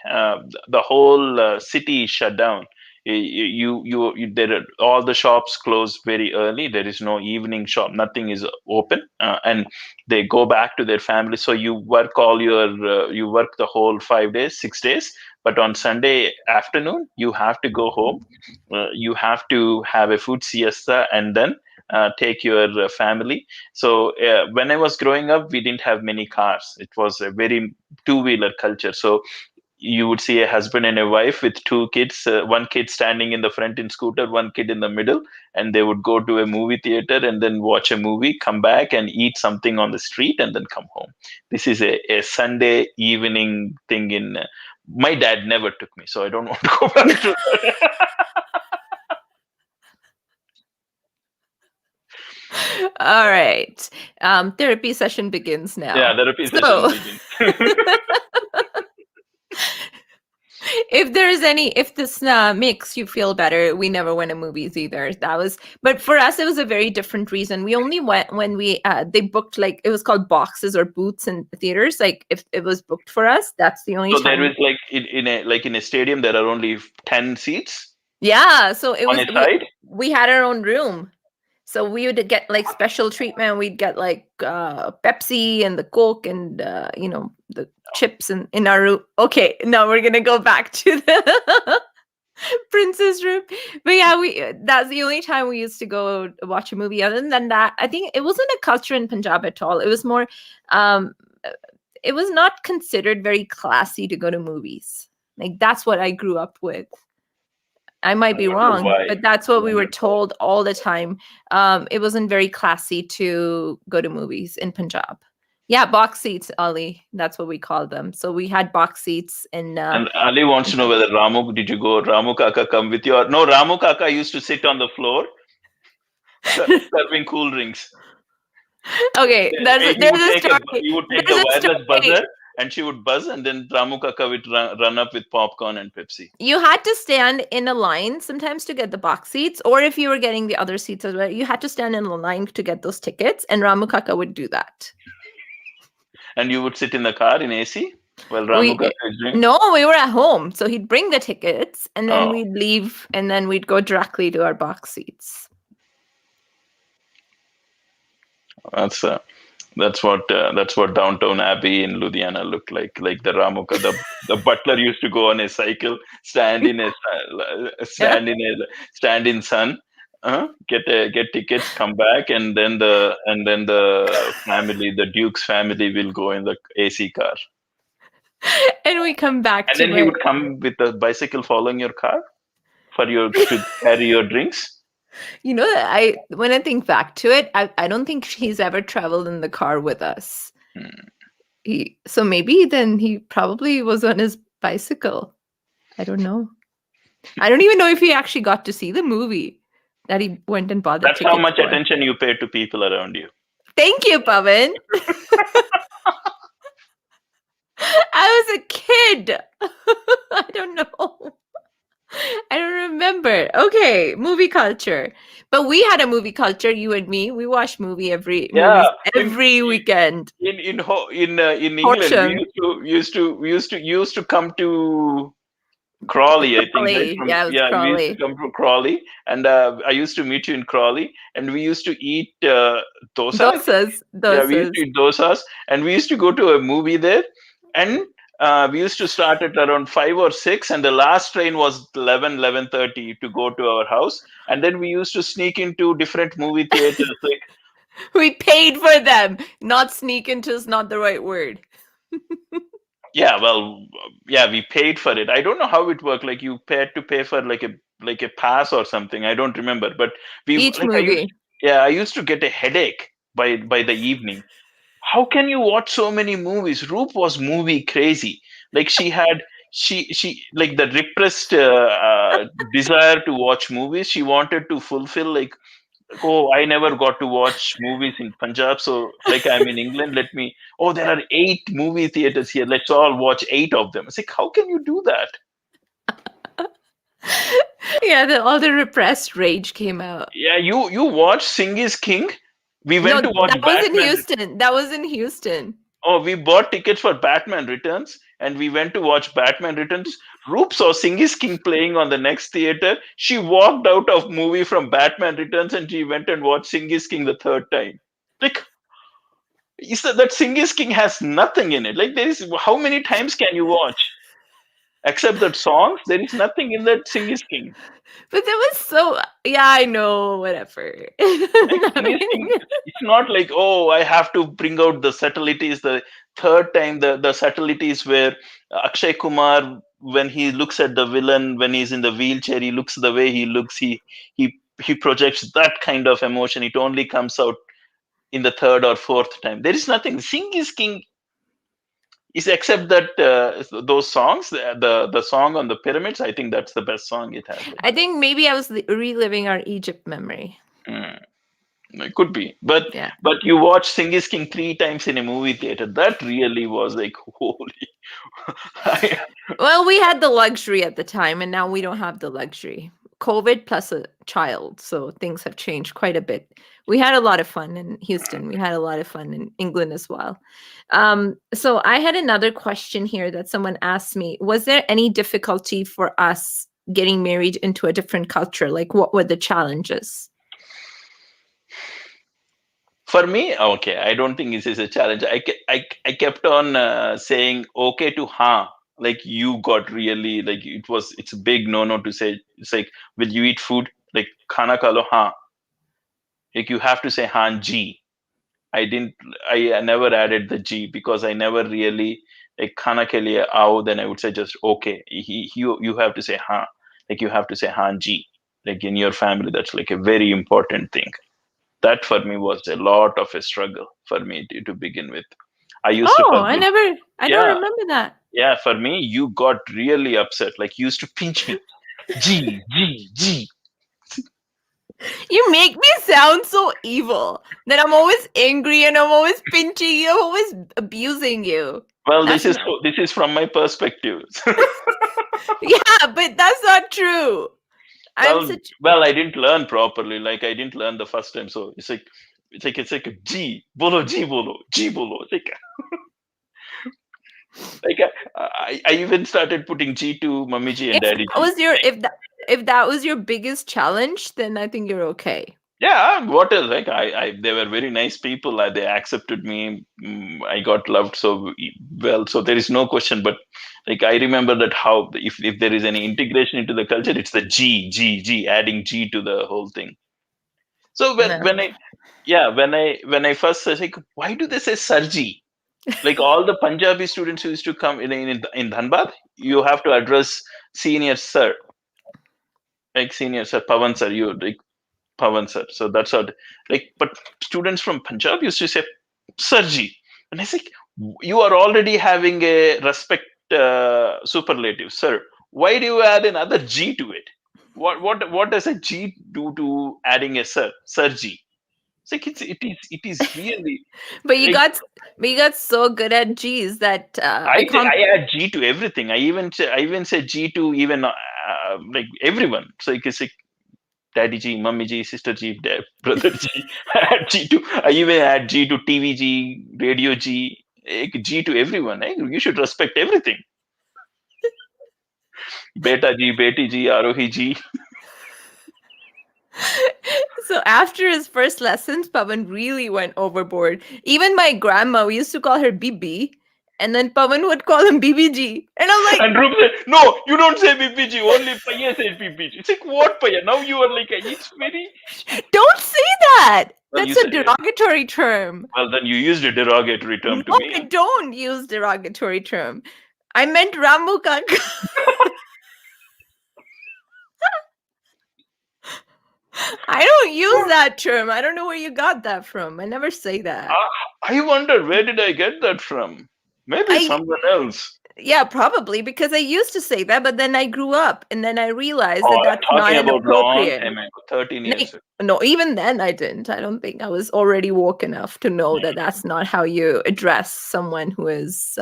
the whole city is shut down. There are, all the shops close very early. There is no evening shop. Nothing is open, and they go back to their family. So you work you work the whole 5 days, 6 days. But on Sunday afternoon, you have to go home. You have to have a food siesta and then take your family. So when I was growing up, we didn't have many cars. It was a very two-wheeler culture. So you would see a husband and a wife with two kids, one kid standing in the front in scooter, one kid in the middle, and they would go to a movie theater and then watch a movie, come back and eat something on the street, and then come home. This is a Sunday evening thing. In my dad never took me, so I don't want to go back to All right. Therapy session begins now. Yeah, therapy session begins. If this makes you feel better, we never went to movies either. But for us, it was a very different reason. We only went when they booked, like, it was called boxes or booths in theaters. Like, if it was booked for us, that's the only So time. there is, like, in a stadium, there are only 10 seats. Yeah, so it on was a side. we had our own room. So we would get like special treatment. We'd get like Pepsi and the Coke and the chips in our room. Okay, now we're gonna go back to the princess room. But yeah, that's the only time we used to go watch a movie. Other than that, I think it wasn't a culture in Punjab at all. It was more, it was not considered very classy to go to movies. Like, that's what I grew up with. I might be wrong, but that's what we were told all the time. It wasn't very classy to go to movies in Punjab. Yeah, box seats, Ali. That's what we called them. So we had box seats. And Ali wants to know whether did you go, Ramu Kaka come with you? No, Ramu Kaka used to sit on the floor serving cool drinks. Okay, there's a story. You would take the wireless buzzer, and she would buzz, and then Ramu Kaka would run up with popcorn and Pepsi. You had to stand in a line sometimes to get the box seats, or if you were getting the other seats as well, you had to stand in a line to get those tickets, and Ramu Kaka would do that. And you would sit in the car in AC? Well, Ramu Kaka is doing... No, we were at home. So he'd bring the tickets, and then we'd leave, and then we'd go directly to our box seats. That's what Downtown Abbey in Ludhiana looked like. Like the Ramuka, the butler used to go on a cycle, stand in sun, get tickets, come back, and then the family, the Duke's family, will go in the AC car. And we come back. And then he would come with the bicycle following your car to carry your drinks. You know, when I think back to it, I don't think he's ever traveled in the car with us. So maybe then he probably was on his bicycle. I don't know. I don't even know if he actually got to see the movie that he went and bought the ticket. That's how much attention you pay to people around you. Thank you, Pavan. I was a kid. I don't know. I don't remember. Okay, movie culture. But we had a movie culture, you and me. We watched movies every weekend. In England, we used to come to Crawley, I think. Right? Crawley. We used to come to Crawley, and I used to meet you in Crawley, and we used to eat dosas. Yeah, we used to eat dosas, and we used to go to a movie there, and we used to start at around 5 or 6, and the last train was 11:30 to go to our house. And then we used to sneak into different movie theaters. Like, we paid for them. Not sneak into is not the right word. We paid for it. I don't know how it worked. Like, you had to pay for like a pass or something. I don't remember. But movie. I used to get a headache by the evening. How can you watch so many movies? Roop was movie crazy. Like, she like the repressed desire to watch movies. She wanted to fulfill, like, I never got to watch movies in Punjab. So, like, I'm in England. There are 8 movie theaters here. Let's all watch 8 of them. It's like, how can you do that? Yeah, all the repressed rage came out. Yeah, you watched Sing is King? We went to watch Batman. That was in Houston. Oh, we bought tickets for Batman Returns. and we went to watch Batman Returns. Roop saw Singis King playing on the next theater. She walked out of movie from Batman Returns and she went and watched Singis King the third time. Like, is that Singis King has nothing in it. Like, there is, how many times can you watch? Except that songs, there is nothing in that Singis King. But that was so, yeah, I know, whatever. Like, Singis King, it's not like, oh, I have to bring out the subtleties. The third time, the subtleties where Akshay Kumar, when he looks at the villain, when he's in the wheelchair, he looks the way he looks, he projects that kind of emotion. It only comes out in the third or fourth time. There is nothing. Singis King is, except that those songs, the song on the pyramids, I think that's the best song it has. I think maybe I was reliving our Egypt memory. It could be, but Yeah. but you watch Singis King 3 times in a movie theater. That really was like, holy. Well, we had the luxury at the time, and now we don't have the luxury. COVID plus a child, so things have changed quite a bit. We had a lot of fun in Houston. We had a lot of fun in England as well. So I had another question here that someone asked me. Was there any difficulty for us getting married into a different culture? Like, what were the challenges? For me, okay, I don't think this is a challenge. I kept on saying okay to ha. Like, you got really, like, it's a big no to say. It's like, will you eat food? Like, khana kalo ha. Like, you have to say han ji. I never added the G because I never really, like, khana ke liye aao, then I would say just okay. You have to say ha. Like, you have to say han ji. Like, in your family, that's like a very important thing. That for me was a lot of a struggle for me to begin with. I used to Oh, forget. I don't remember that. Yeah, for me, you got really upset. Like, you used to pinch me. G, G, G. You make me sound so evil. That I'm always angry and I'm always pinching you, I'm always abusing you. Well, That's this is from my perspective. Yeah, but that's not true. Well, I didn't learn properly. Like, I didn't learn the first time, so it's like a G, bolo, G, bolo, G, bolo. Like I even started putting G to Mummy G and if Daddy that G. was your if that was your biggest challenge, then I think you're okay. Yeah, what else? Like, they were very nice people. They accepted me. I got loved so well. So there is no question. But, like, I remember that how, if there is any integration into the culture, it's the G, G, G, adding G to the whole thing. So when I first said, like, why do they say Sarji? Like, all the Punjabi students who used to come in Dhanbad, you have to address senior sir, like senior sir, Pavan sir. You like Pavan sir. So that's how, like, but students from Punjab used to say Sarji. And I was like, you are already having a respect superlative, sir. Why do you add another G to it? What does a G do to adding a sir? Sarji. It's like, it is really. But you Like, got so good at G's that I add G to everything. I even say G to even like everyone. So it's like Daddy G, Mummy G, Sister G, Brother G. I add G to. I even add G to TV G, Radio G, G to everyone. You should respect everything. Beta G, Beti G, Arohi G. So after his first lessons, Pavan really went overboard. Even my grandma, we used to call her Bibi, and then Pavan would call him BBG. And I'm like, And Roop said, no, you don't say BPG, only Paya says BPG. It's like, what Paya? Now you are like, it's very. don't say that. Well, That's a derogatory term. Well, then you used a derogatory term to No, me. I don't use derogatory term. I meant Rambu Kaka. I don't use that term. I don't know where you got that from. I never say that. I wonder, where did I get that from? Maybe someone else. Yeah, probably, because I used to say that, but then I grew up and then I realized that that's not about inappropriate. long time ago, 13 years ago. No, even then I didn't. I don't think I was already woke enough to know that that's not how you address someone who is,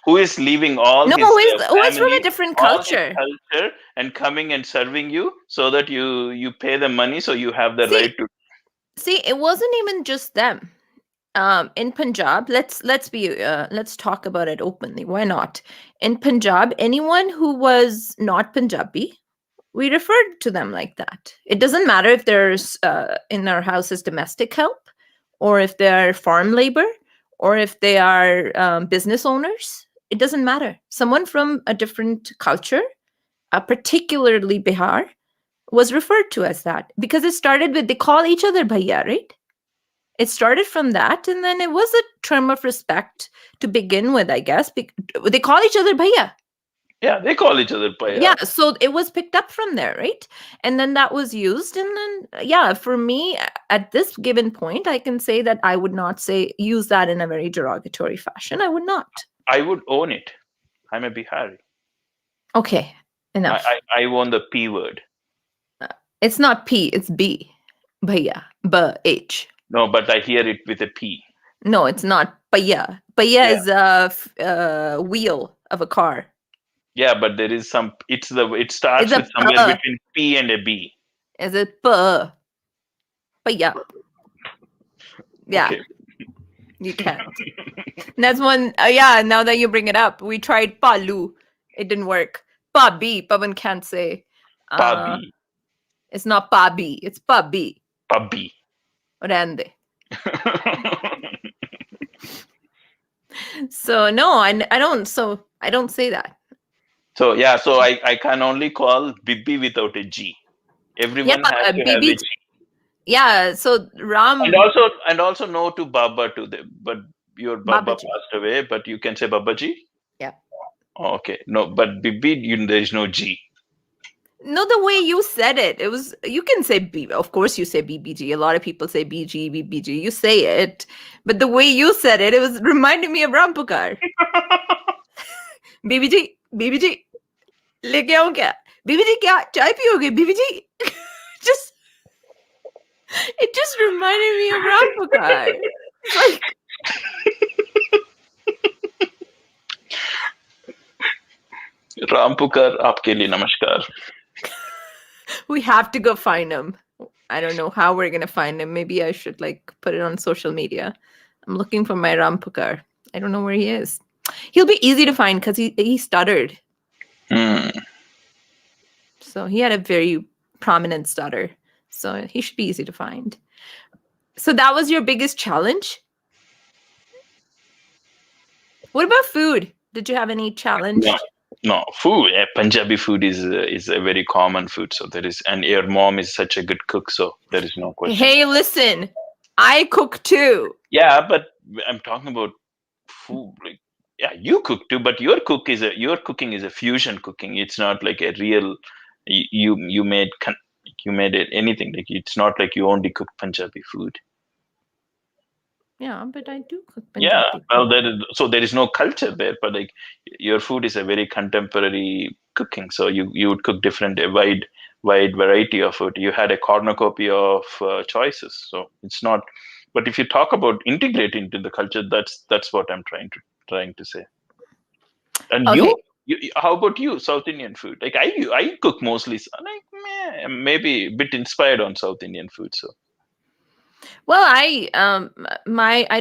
Who is leaving all no, his who is from a different culture. Culture and coming and serving you so that you pay them money so you have the right to. See, it wasn't even just them. In Punjab, let's talk about it openly. Why not? In Punjab, anyone who was not Punjabi, we referred to them like that. It doesn't matter if there's in our house is domestic help, or if they're farm labor, or if they are business owners. It doesn't matter. Someone from a different culture, particularly Bihar, was referred to as that because it started with they call each other bhaiya, right? It started from that, and then it was a term of respect to begin with, I guess. They call each other bhaiya. Yeah, they call each other Paya. Yeah, so it was picked up from there, right? And then that was used, and then yeah, for me, at this given point, I can say that I would not use that in a very derogatory fashion. I would not. I would own it. I'm a Bihari. Okay, enough. I own the P word. It's not P, it's B. Bhaiya. B-H. No, but I hear it with a P. No, it's not Paya. Paya is a wheel of a car. Yeah, but there is some. It starts with somewhere between P and a B. Is it P? Paya. Yeah. Okay. You can't. That's one. Yeah, now that you bring it up, we tried Palu. It didn't work. Pabi. Pavan can't say. Pabi. It's not Pabi. It's Pabi. Pabi. Rande. So no, I don't. So I don't say that. So yeah, so I can only call Bibi without a G. Everyone has to have a G. Yeah, so Ram and also no to Baba to them, but your Baba passed away, but you can say Babaji. Yeah. Oh, okay, no, but Bibi, there is no G. No, the way you said it, it was. You can say B. Of course, you say BBG. A lot of people say BG, BBG. You say it, but the way you said it, it was reminding me of Rampukar. BBG, BBG, लेके आऊं क्या? BBG क्या? चाय पियोगे? BBG, just. It just reminded me of Rampukar. Like. Rampukar, आपके लिए नमस्कार. We have to go find him. I don't know how we're gonna find him. Maybe I should put it on social media. I'm looking for my Rampukar. I don't know where he is. He'll be easy to find because he stuttered. So he had a very prominent stutter. So he should be easy to find. So that was your biggest challenge? What about food? Did you have any challenge? No, food. Punjabi food is a very common food. So there is, and your mom is such a good cook. So there is no question. Hey, listen, I cook too. Yeah, but I'm talking about food. Yeah, you cook too, but your cooking is a fusion cooking. It's not like a real. You made it anything. Like it's not like you only cook Punjabi food. Yeah, but I do cook Punjabi. Yeah, well, there is no culture there, but like your food is a very contemporary cooking. So you would cook a wide variety of food. You had a cornucopia of choices. So it's not. But if you talk about integrating into the culture, that's what I'm trying to say. And okay. you, how about you? South Indian food? Like I cook mostly maybe a bit inspired on South Indian food. So. Well, I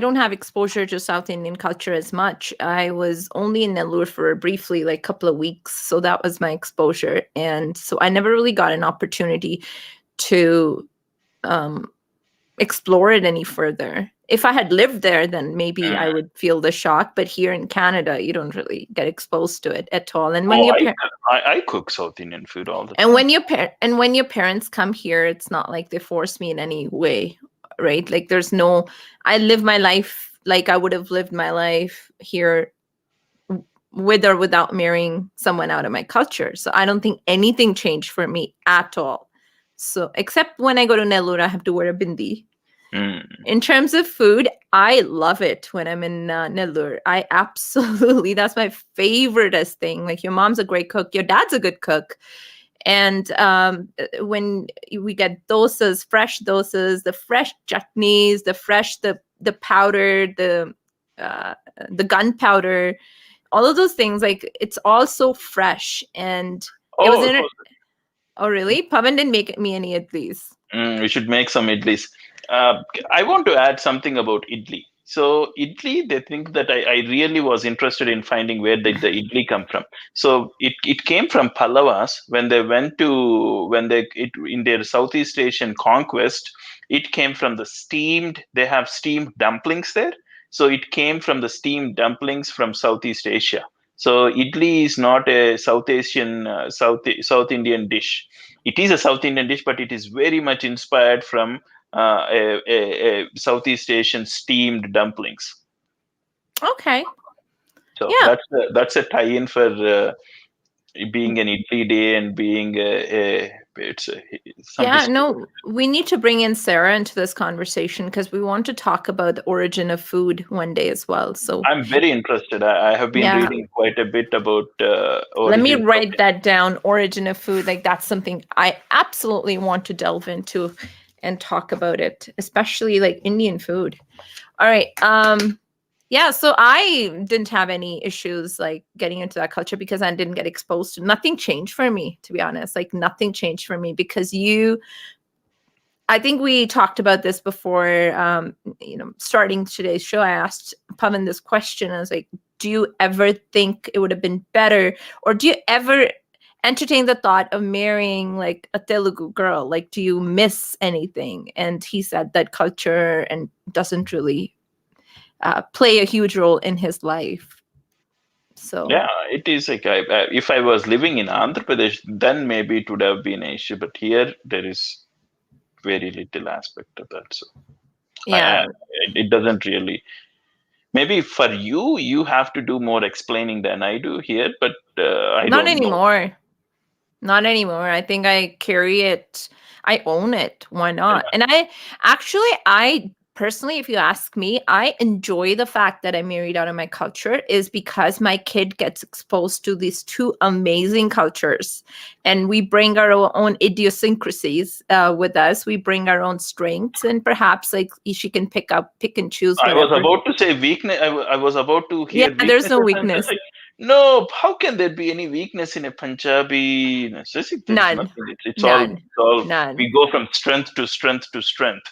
don't have exposure to South Indian culture as much. I was only in Nellore for briefly, like a couple of weeks, so that was my exposure, and so I never really got an opportunity to explore it any further. If I had lived there, then maybe I would feel the shock. But here in Canada, you don't really get exposed to it at all. And when I cook South Indian food all the time. And when your parents come here, it's not like they force me in any way. Right? Like there's no, I live my life like I would have lived my life here with or without marrying someone out of my culture. So I don't think anything changed for me at all. So except when I go to Nellore, I have to wear a bindi. In terms of food, I love it when I'm in Nellore. I absolutely, that's my favoriteest thing. Like your mom's a great cook. Your dad's a good cook. And when we get dosas, fresh dosas, the fresh chutneys, the powder, the gunpowder, all of those things, like it's all so fresh. And it was in it. Oh, really? Pavan didn't make me any idlis. We should make some idlis. I want to add something about idli. So idli, they think that I really was interested in finding where did the idli come from. So it came from Pallavas when they went to in their Southeast Asian conquest. It came from they have steamed dumplings there. So it came from the steamed dumplings from Southeast Asia. So idli is not a South Asian South Indian dish. It is a South Indian dish, but it is very much inspired from a Southeast Asian steamed dumplings. Okay. So Yeah. that's a tie-in for being an idli day and being some Yeah, history. no, we need to bring in Sarah into this conversation because we want to talk about the origin of food one day as well. So I'm very interested. I have been yeah, reading quite a bit about let me origins of write that down. Origin of food, like that's something I absolutely want to delve into and talk about it, especially like Indian food. All right. Yeah, so I didn't have any issues like getting into that culture because I didn't get exposed to. Nothing changed for me, to be honest. Like nothing changed for me because I think we talked about this before, starting today's show. I asked Pavan this question. I was like, do you ever think it would have been better, or do you ever entertain the thought of marrying like a Telugu girl? Like, do you miss anything? And he said that culture and doesn't really play a huge role in his life. So yeah, it is like if I was living in Andhra Pradesh, then maybe it would have been an issue. But here there is very little aspect of that. So yeah, it doesn't really. Maybe for you have to do more explaining than I do here, but I not don't know. anymore. Not anymore. I think I carry it. I own it. Why not? Yeah. And I personally, if you ask me, I enjoy the fact that I married out of my culture is because my kid gets exposed to these two amazing cultures, and we bring our own idiosyncrasies with us. We bring our own strengths, and perhaps like she can pick and choose I was whatever. about to say weakness. I was about to Yeah, hear there's no weaknesses, and just weakness. like, no, how can there be any weakness in a Punjabi? No, so there's None. nothing. None. It's all. None. We go from strength to strength to strength.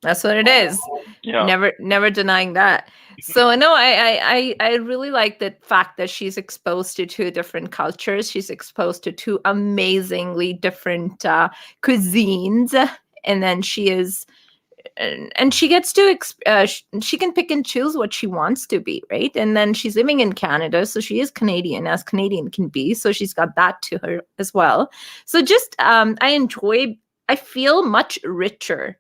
That's what it is. Yeah. Never denying that. So no, I really like the fact that she's exposed to two different cultures. She's exposed to two amazingly different cuisines, and then she is, and she gets to she can pick and choose what she wants to be, right? And then she's living in Canada, so she is Canadian as Canadian can be. So she's got that to her as well. So just I feel much richer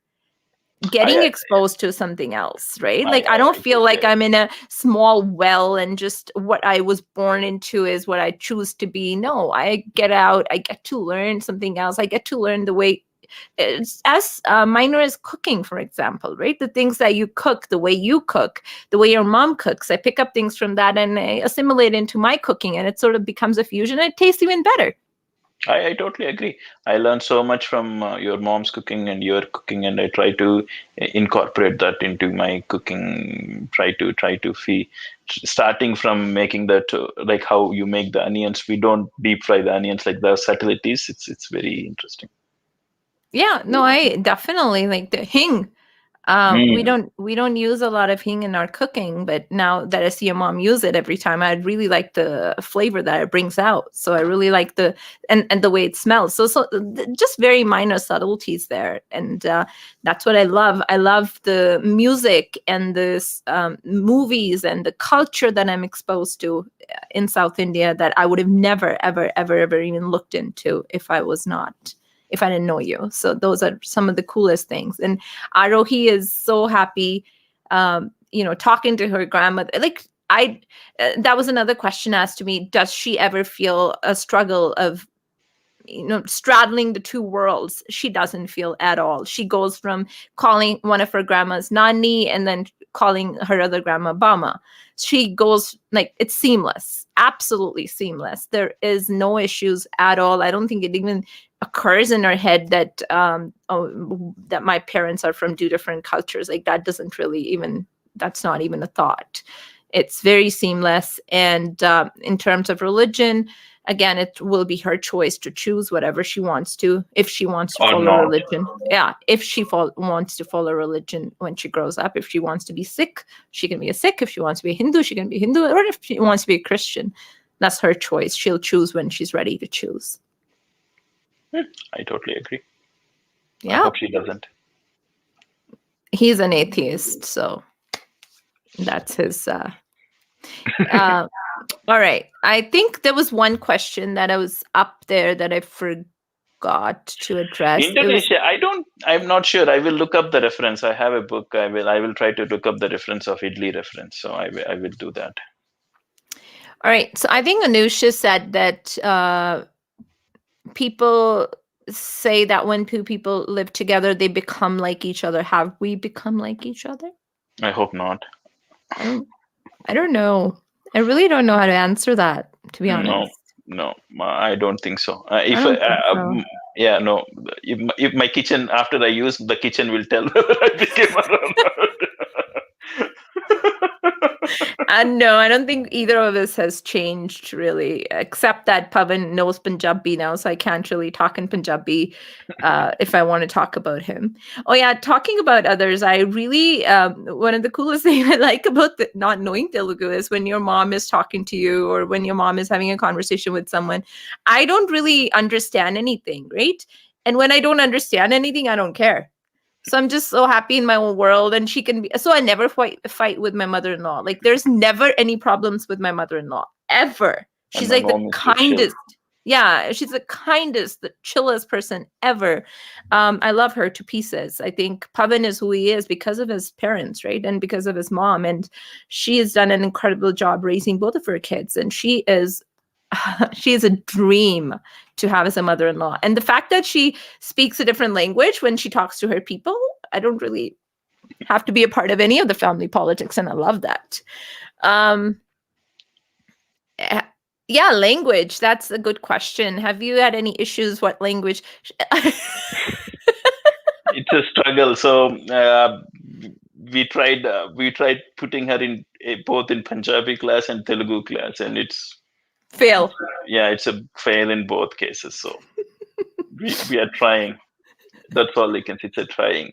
getting exposed to something else, right? Like I don't feel like I'm in a small well and just what I was born into is what I choose to be. No, I get out, I get to learn something else. I get to learn the way it's as minor as cooking, for example, right? The things that you cook, the way you cook, the way your mom cooks, I pick up things from that and I assimilate into my cooking, and it sort of becomes a fusion and it tastes even better. I totally agree. I learned so much from your mom's cooking and your cooking, and I try to incorporate that into my cooking. Try to feed, starting from making that like how you make the onions. We don't deep fry the onions, like the subtleties. It's very interesting. Yeah, no, I definitely like the hing. We don't use a lot of hing in our cooking, but now that I see your mom use it every time, I really like the flavor that it brings out. So I really like the and the way it smells. Just very minor subtleties there, and that's what I love. I love the music and the movies and the culture that I'm exposed to in South India that I would have never, ever even looked into if I didn't know you. So those are some of the coolest things. And Arohi is so happy, talking to her grandmother. Like that was another question asked to me. Does she ever feel a struggle of, straddling the two worlds? She doesn't feel at all. She goes from calling one of her grandmas Nani and then calling her other grandma Bama. She goes like it's seamless, absolutely seamless. There is no issues at all. I don't think it even occurs in her head that that my parents are from two different cultures. Like that doesn't really even, that's not even a thought. It's very seamless. And in terms of religion, again, it will be her choice to choose whatever she wants to. If she wants to Or follow not. religion, yeah. If she wants to follow religion when she grows up, if she wants to be Sikh, she can be a Sikh. If she wants to be a Hindu, she can be Hindu. Or if she wants to be a Christian, that's her choice. She'll choose when she's ready to choose. I totally agree. Yeah. I hope she doesn't. He's an atheist, so that's his. All right. I think there was one question that I was up there that I forgot to address. Indonesia, I'm not sure. I will look up the reference. I have a book. I will try to look up the reference of idli reference. So I will do that. All right. So I think Anusha said that people say that when two people live together, they become like each other. Have we become like each other? I hope not. I don't know. I really don't know how to answer that, to be honest. No, I don't think so. Yeah, no. If my kitchen, after I use the kitchen, will tell whether I became a no, I don't think either of us has changed really, except that Pavan knows Punjabi now, so I can't really talk in Punjabi if I want to talk about him. Oh yeah, talking about others, I really, one of the coolest things I like about not knowing Telugu is when your mom is talking to you or when your mom is having a conversation with someone, I don't really understand anything, right? And when I don't understand anything, I don't care. So I'm just so happy in my own world, and she can be. So I never fight with my mother-in-law. Like there's never any problems with my mother-in-law ever. She's like the kindest. Yeah, she's the kindest, the chillest person ever. I love her to pieces. I think Pavan is who he is because of his parents, right, and because of his mom. And she has done an incredible job raising both of her kids, and she is a dream to have as a mother-in-law. And the fact that she speaks a different language when she talks to her people, I don't really have to be a part of any of the family politics, and I love that. Yeah, language. That's a good question. Have you had any issues? What language? It's a struggle. So we tried putting her in both in Punjabi class and Telugu class, and it's fail. Yeah, it's a fail in both cases. So we are trying. That's all I can say. It's a trying.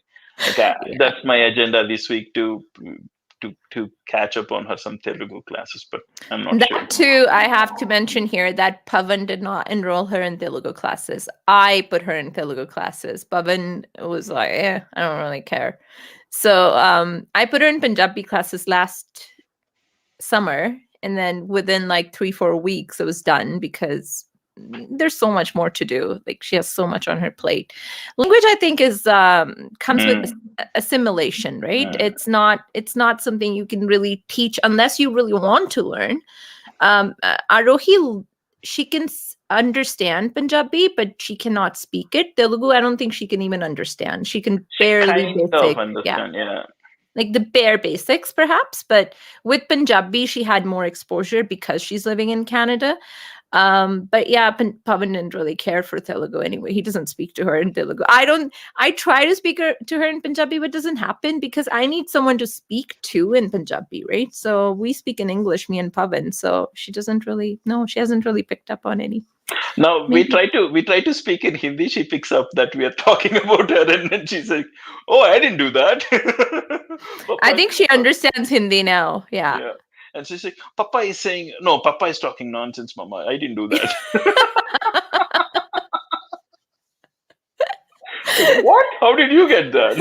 That's my agenda this week to catch up on her some Telugu classes, but I'm not sure. That too, I have to mention here that Pavan did not enroll her in Telugu classes. I put her in Telugu classes. Pavan was like, I don't really care. So I put her in Punjabi classes last summer, and then within like 3-4 weeks, it was done because there's so much more to do. Like she has so much on her plate. Language, I think, is comes with assimilation, right? It's not something you can really teach unless you really want to learn. Arohi, she can understand Punjabi, but she cannot speak it. Telugu, I don't think she can even understand. She can barely understand. Yeah. Like the bare basics, perhaps. But with Punjabi, she had more exposure because she's living in Canada. But yeah, Pavan didn't really care for Telugu anyway. He doesn't speak to her in Telugu. I try to speak to her in Punjabi, but it doesn't happen because I need someone to speak to in Punjabi, right? So we speak in English, me and Pavan. So she hasn't really picked up on any. Now we try to speak in Hindi. She picks up that we are talking about her, and then she's like, "Oh, I didn't do that." I think she understands Hindi now. Yeah. And she's like, Papa is saying, no, Papa is talking nonsense, Mama. I didn't do that. What? How did you get that?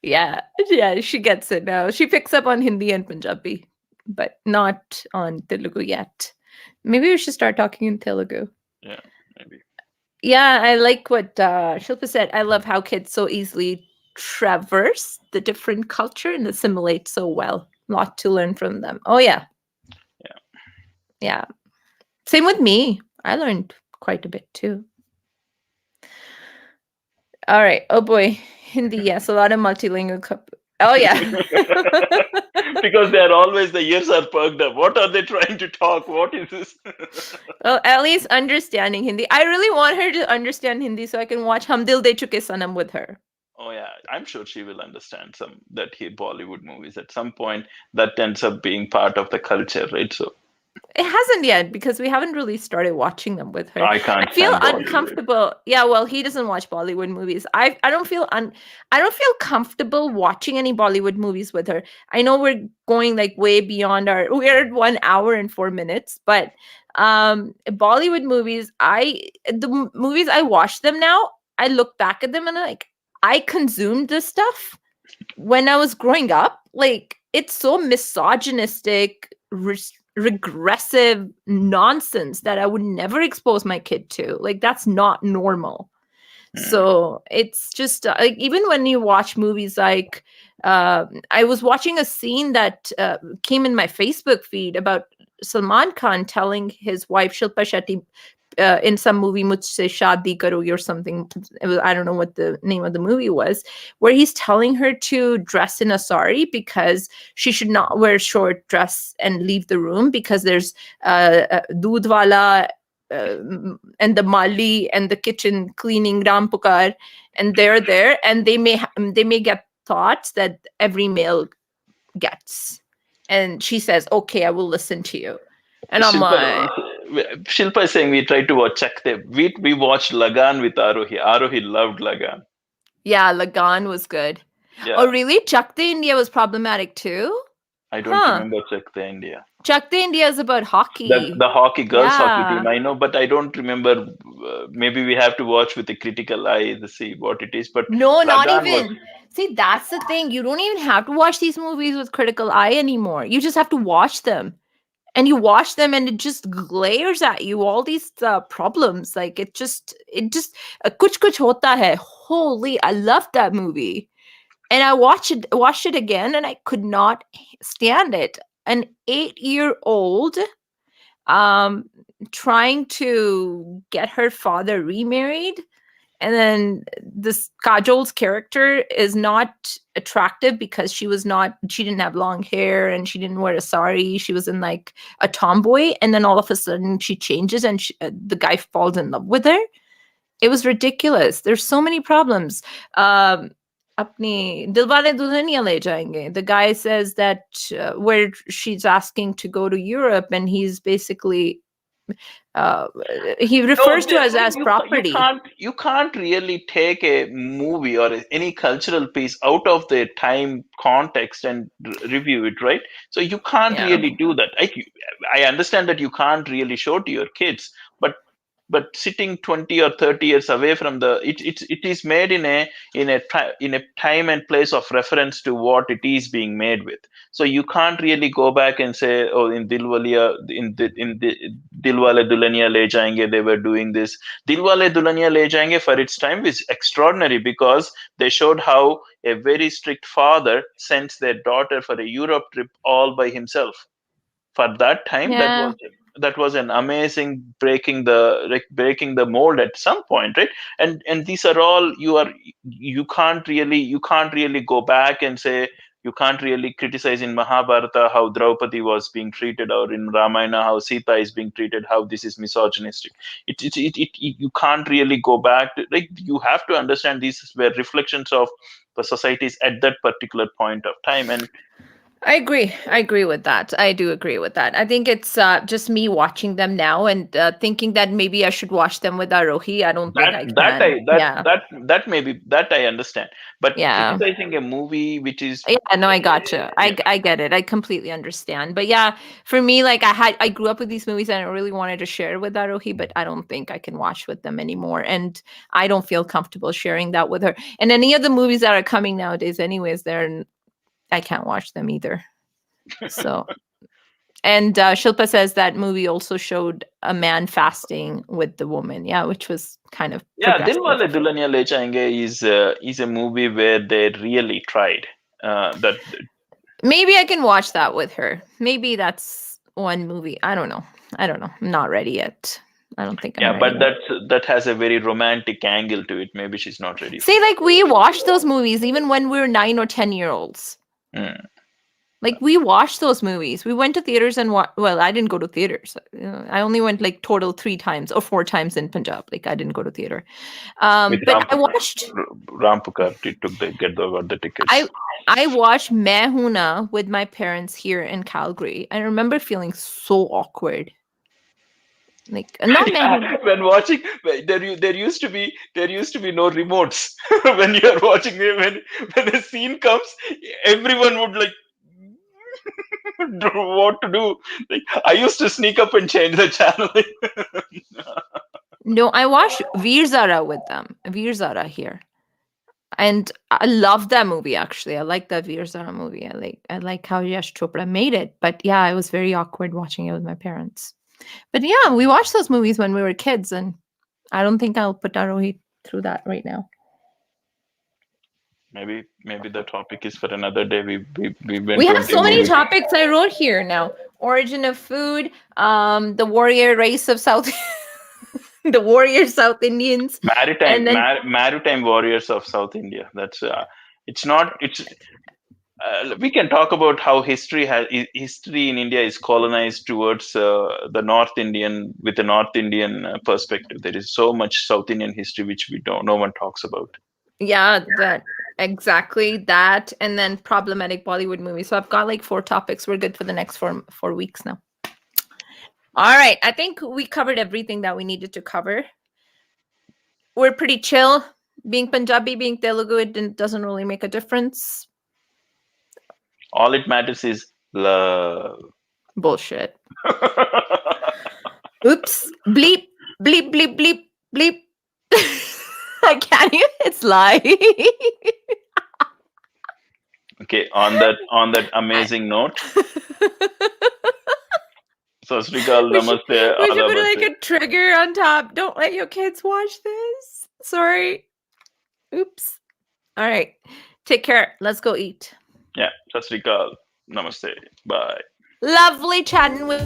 Yeah, she gets it now. She picks up on Hindi and Punjabi, but not on Telugu yet. Maybe we should start talking in Telugu. Yeah, maybe. Yeah, I like what Shilpa said. I love how kids so easily traverse the different culture and assimilate so well. Lot to learn from them. Oh yeah. Same with me. I learned quite a bit too. All right. Oh boy, Hindi. Yes, a lot of multilingual. Oh yeah. Because they're always, the ears are perked up. What are they trying to talk? What is this? Well, at least understanding Hindi. I really want her to understand Hindi so I can watch Hum Dil De Chuke Sanam with her. Oh yeah, I'm sure she will understand some that he Bollywood movies at some point that ends up being part of the culture, right? So It hasn't yet because we haven't really started watching them with her. I I can't feel stand Bollywood. uncomfortable. Yeah, well, he doesn't watch Bollywood movies. I don't feel I don't feel comfortable watching any Bollywood movies with her. I know we're going like way beyond we're at 1 hour and 4 minutes, but Bollywood movies, movies I watch them now, I look back at them and I'm like, I consumed this stuff when I was growing up. Like, it's so misogynistic, regressive nonsense that I would never expose my kid to. Like, that's not normal. Mm. So it's just like, even when you watch movies like I was watching a scene that came in my Facebook feed about Salman Khan telling his wife Shilpa Shetty in some movie Mujhse Shaadi Karogi or something. I don't know what the name of the movie was, where he's telling her to dress in a sari because she should not wear short dress and leave the room because there's doodh wala and the mali and the kitchen cleaning Ram Pukar, and they're there, and they may get thoughts that every male gets, and she says, "Okay, I will listen to you," and I'm Shilpa, like, Shilpa is saying we tried to watch Chakde. We watched Lagan with Arohi. Arohi loved Lagan. "Yeah, Lagan was good." Yeah, Oh, really? Chak De India was problematic too? I don't Huh? remember Chakde India. Chak De India is about hockey. The hockey girls hockey Yeah. team I know, but I don't remember. Maybe we have to watch with a critical eye to see what it is. But No, not Lagan was even. See, that's the thing. You don't even have to watch these movies with critical eye anymore. You just have to watch them. And you watch them and it just glares at you all these problems. Like, it just kuch hota hai. Holy, I love that movie. And I watched it again and I could not stand it. An 8-year-old um trying to get her father remarried, and then this Kajol's character is not attractive because she didn't have long hair and she didn't wear a sari. She was in like a tomboy, and then all of a sudden she changes and the guy falls in love with her. It was ridiculous. There's so many problems. Apni Dilwale Dulhaniya Le Jayenge. The guy says that where she's asking to go to Europe, and he's basically uh, he refers no. to us as You property. can't really take a movie or any cultural piece out of the time context and review it, right? So you can't Yeah. really do that. I understand that you can't really show to your kids, but sitting 20 or 30 years away from it is made in a time and place of reference to what it is being made with. So you can't really go back and say, oh, in the Dilwale Dulhaniya Le Jayenge they were doing this. Dilwale Dulhaniya Le Jayenge for its time is extraordinary because they showed how a very strict father sends their daughter for a Europe trip all by himself. For that time, Yeah. that was an amazing breaking the mold at some point, right? And these are all you can't really go back and say, you can't really criticize in Mahabharata how Draupadi was being treated, or in Ramayana how Sita is being treated, how this is misogynistic. You can't really go back to, like, you have to understand these were reflections of the societies at that particular point of time. And I agree. I agree with that. I do agree with that. I think it's just me watching them now and thinking that maybe I should watch them with Arohi. I don't think that I that I can. that Yeah. that that may be that I understand, but Yeah. criticizing a movie which is Yeah, no, I gotcha. yeah, I get it. I completely understand. But yeah, for me, like I grew up with these movies and I really wanted to share with Arohi, but I don't think I can watch with them anymore. And I don't feel comfortable sharing that with her. And any of the movies that are coming nowadays, anyways, I can't watch them either. So, and Shilpa says that movie also showed a man fasting with the woman. Yeah, which was kind of yeah, progressive. Dilwale Dulhaniya Le Jayenge is a movie where they really tried that. Maybe I can watch that with her. Maybe that's one movie. I don't know. I don't know. I'm not ready yet. I don't think I'm Yeah, ready but yet. that has a very romantic angle to it. Maybe she's not ready for See, that. like we watched those movies even when we were 9 or 10-year-olds. Mm. Like we watched those movies. We went to theaters and well, I didn't go to theaters. I only went like total 3 times or 4 times in Punjab. Like I didn't go to theater. With But I watched Rampukar took the got the tickets. I watched Main Hoon Na with my parents here in Calgary. I remember feeling so awkward. Like not Main Hoon Na. When watching, there used to be no remotes when you are watching when a scene comes, everyone would like what to do. Like I used to sneak up and change the channel. No, I watched Veer Zara with them. Veer Zara here. And I love that movie actually. I like that Veer Zara movie. I like how Yash Chopra made it. But yeah, it was very awkward watching it with my parents. But yeah, we watched those movies when we were kids, and I don't think I'll put Arohi through that right now. Maybe the topic is for another day. We have so many topics I wrote here now. Origin of food, the warrior race of South the warrior South Indians. Maritime warriors of South India. That's we can talk about how history in India is colonized towards the North Indian with a North Indian perspective. There is so much South Indian history which no one talks about. Yeah, exactly that, and then problematic Bollywood movies. So I've got like 4 topics. We're good for the next 4 weeks now. All right, I think we covered everything that we needed to cover. We're pretty chill. Being Punjabi, being Telugu, it doesn't really make a difference. All it matters is love. Bullshit. Oops. Bleep, bleep, bleep, bleep, bleep. I can't even. It's live. Okay, on that amazing note. So Srikal, namaste. We should put like a trigger on top. Don't let your kids watch this. Sorry. Oops. All right. Take care. Let's go eat. Yeah. Srikal. Namaste. Bye. Lovely chatting with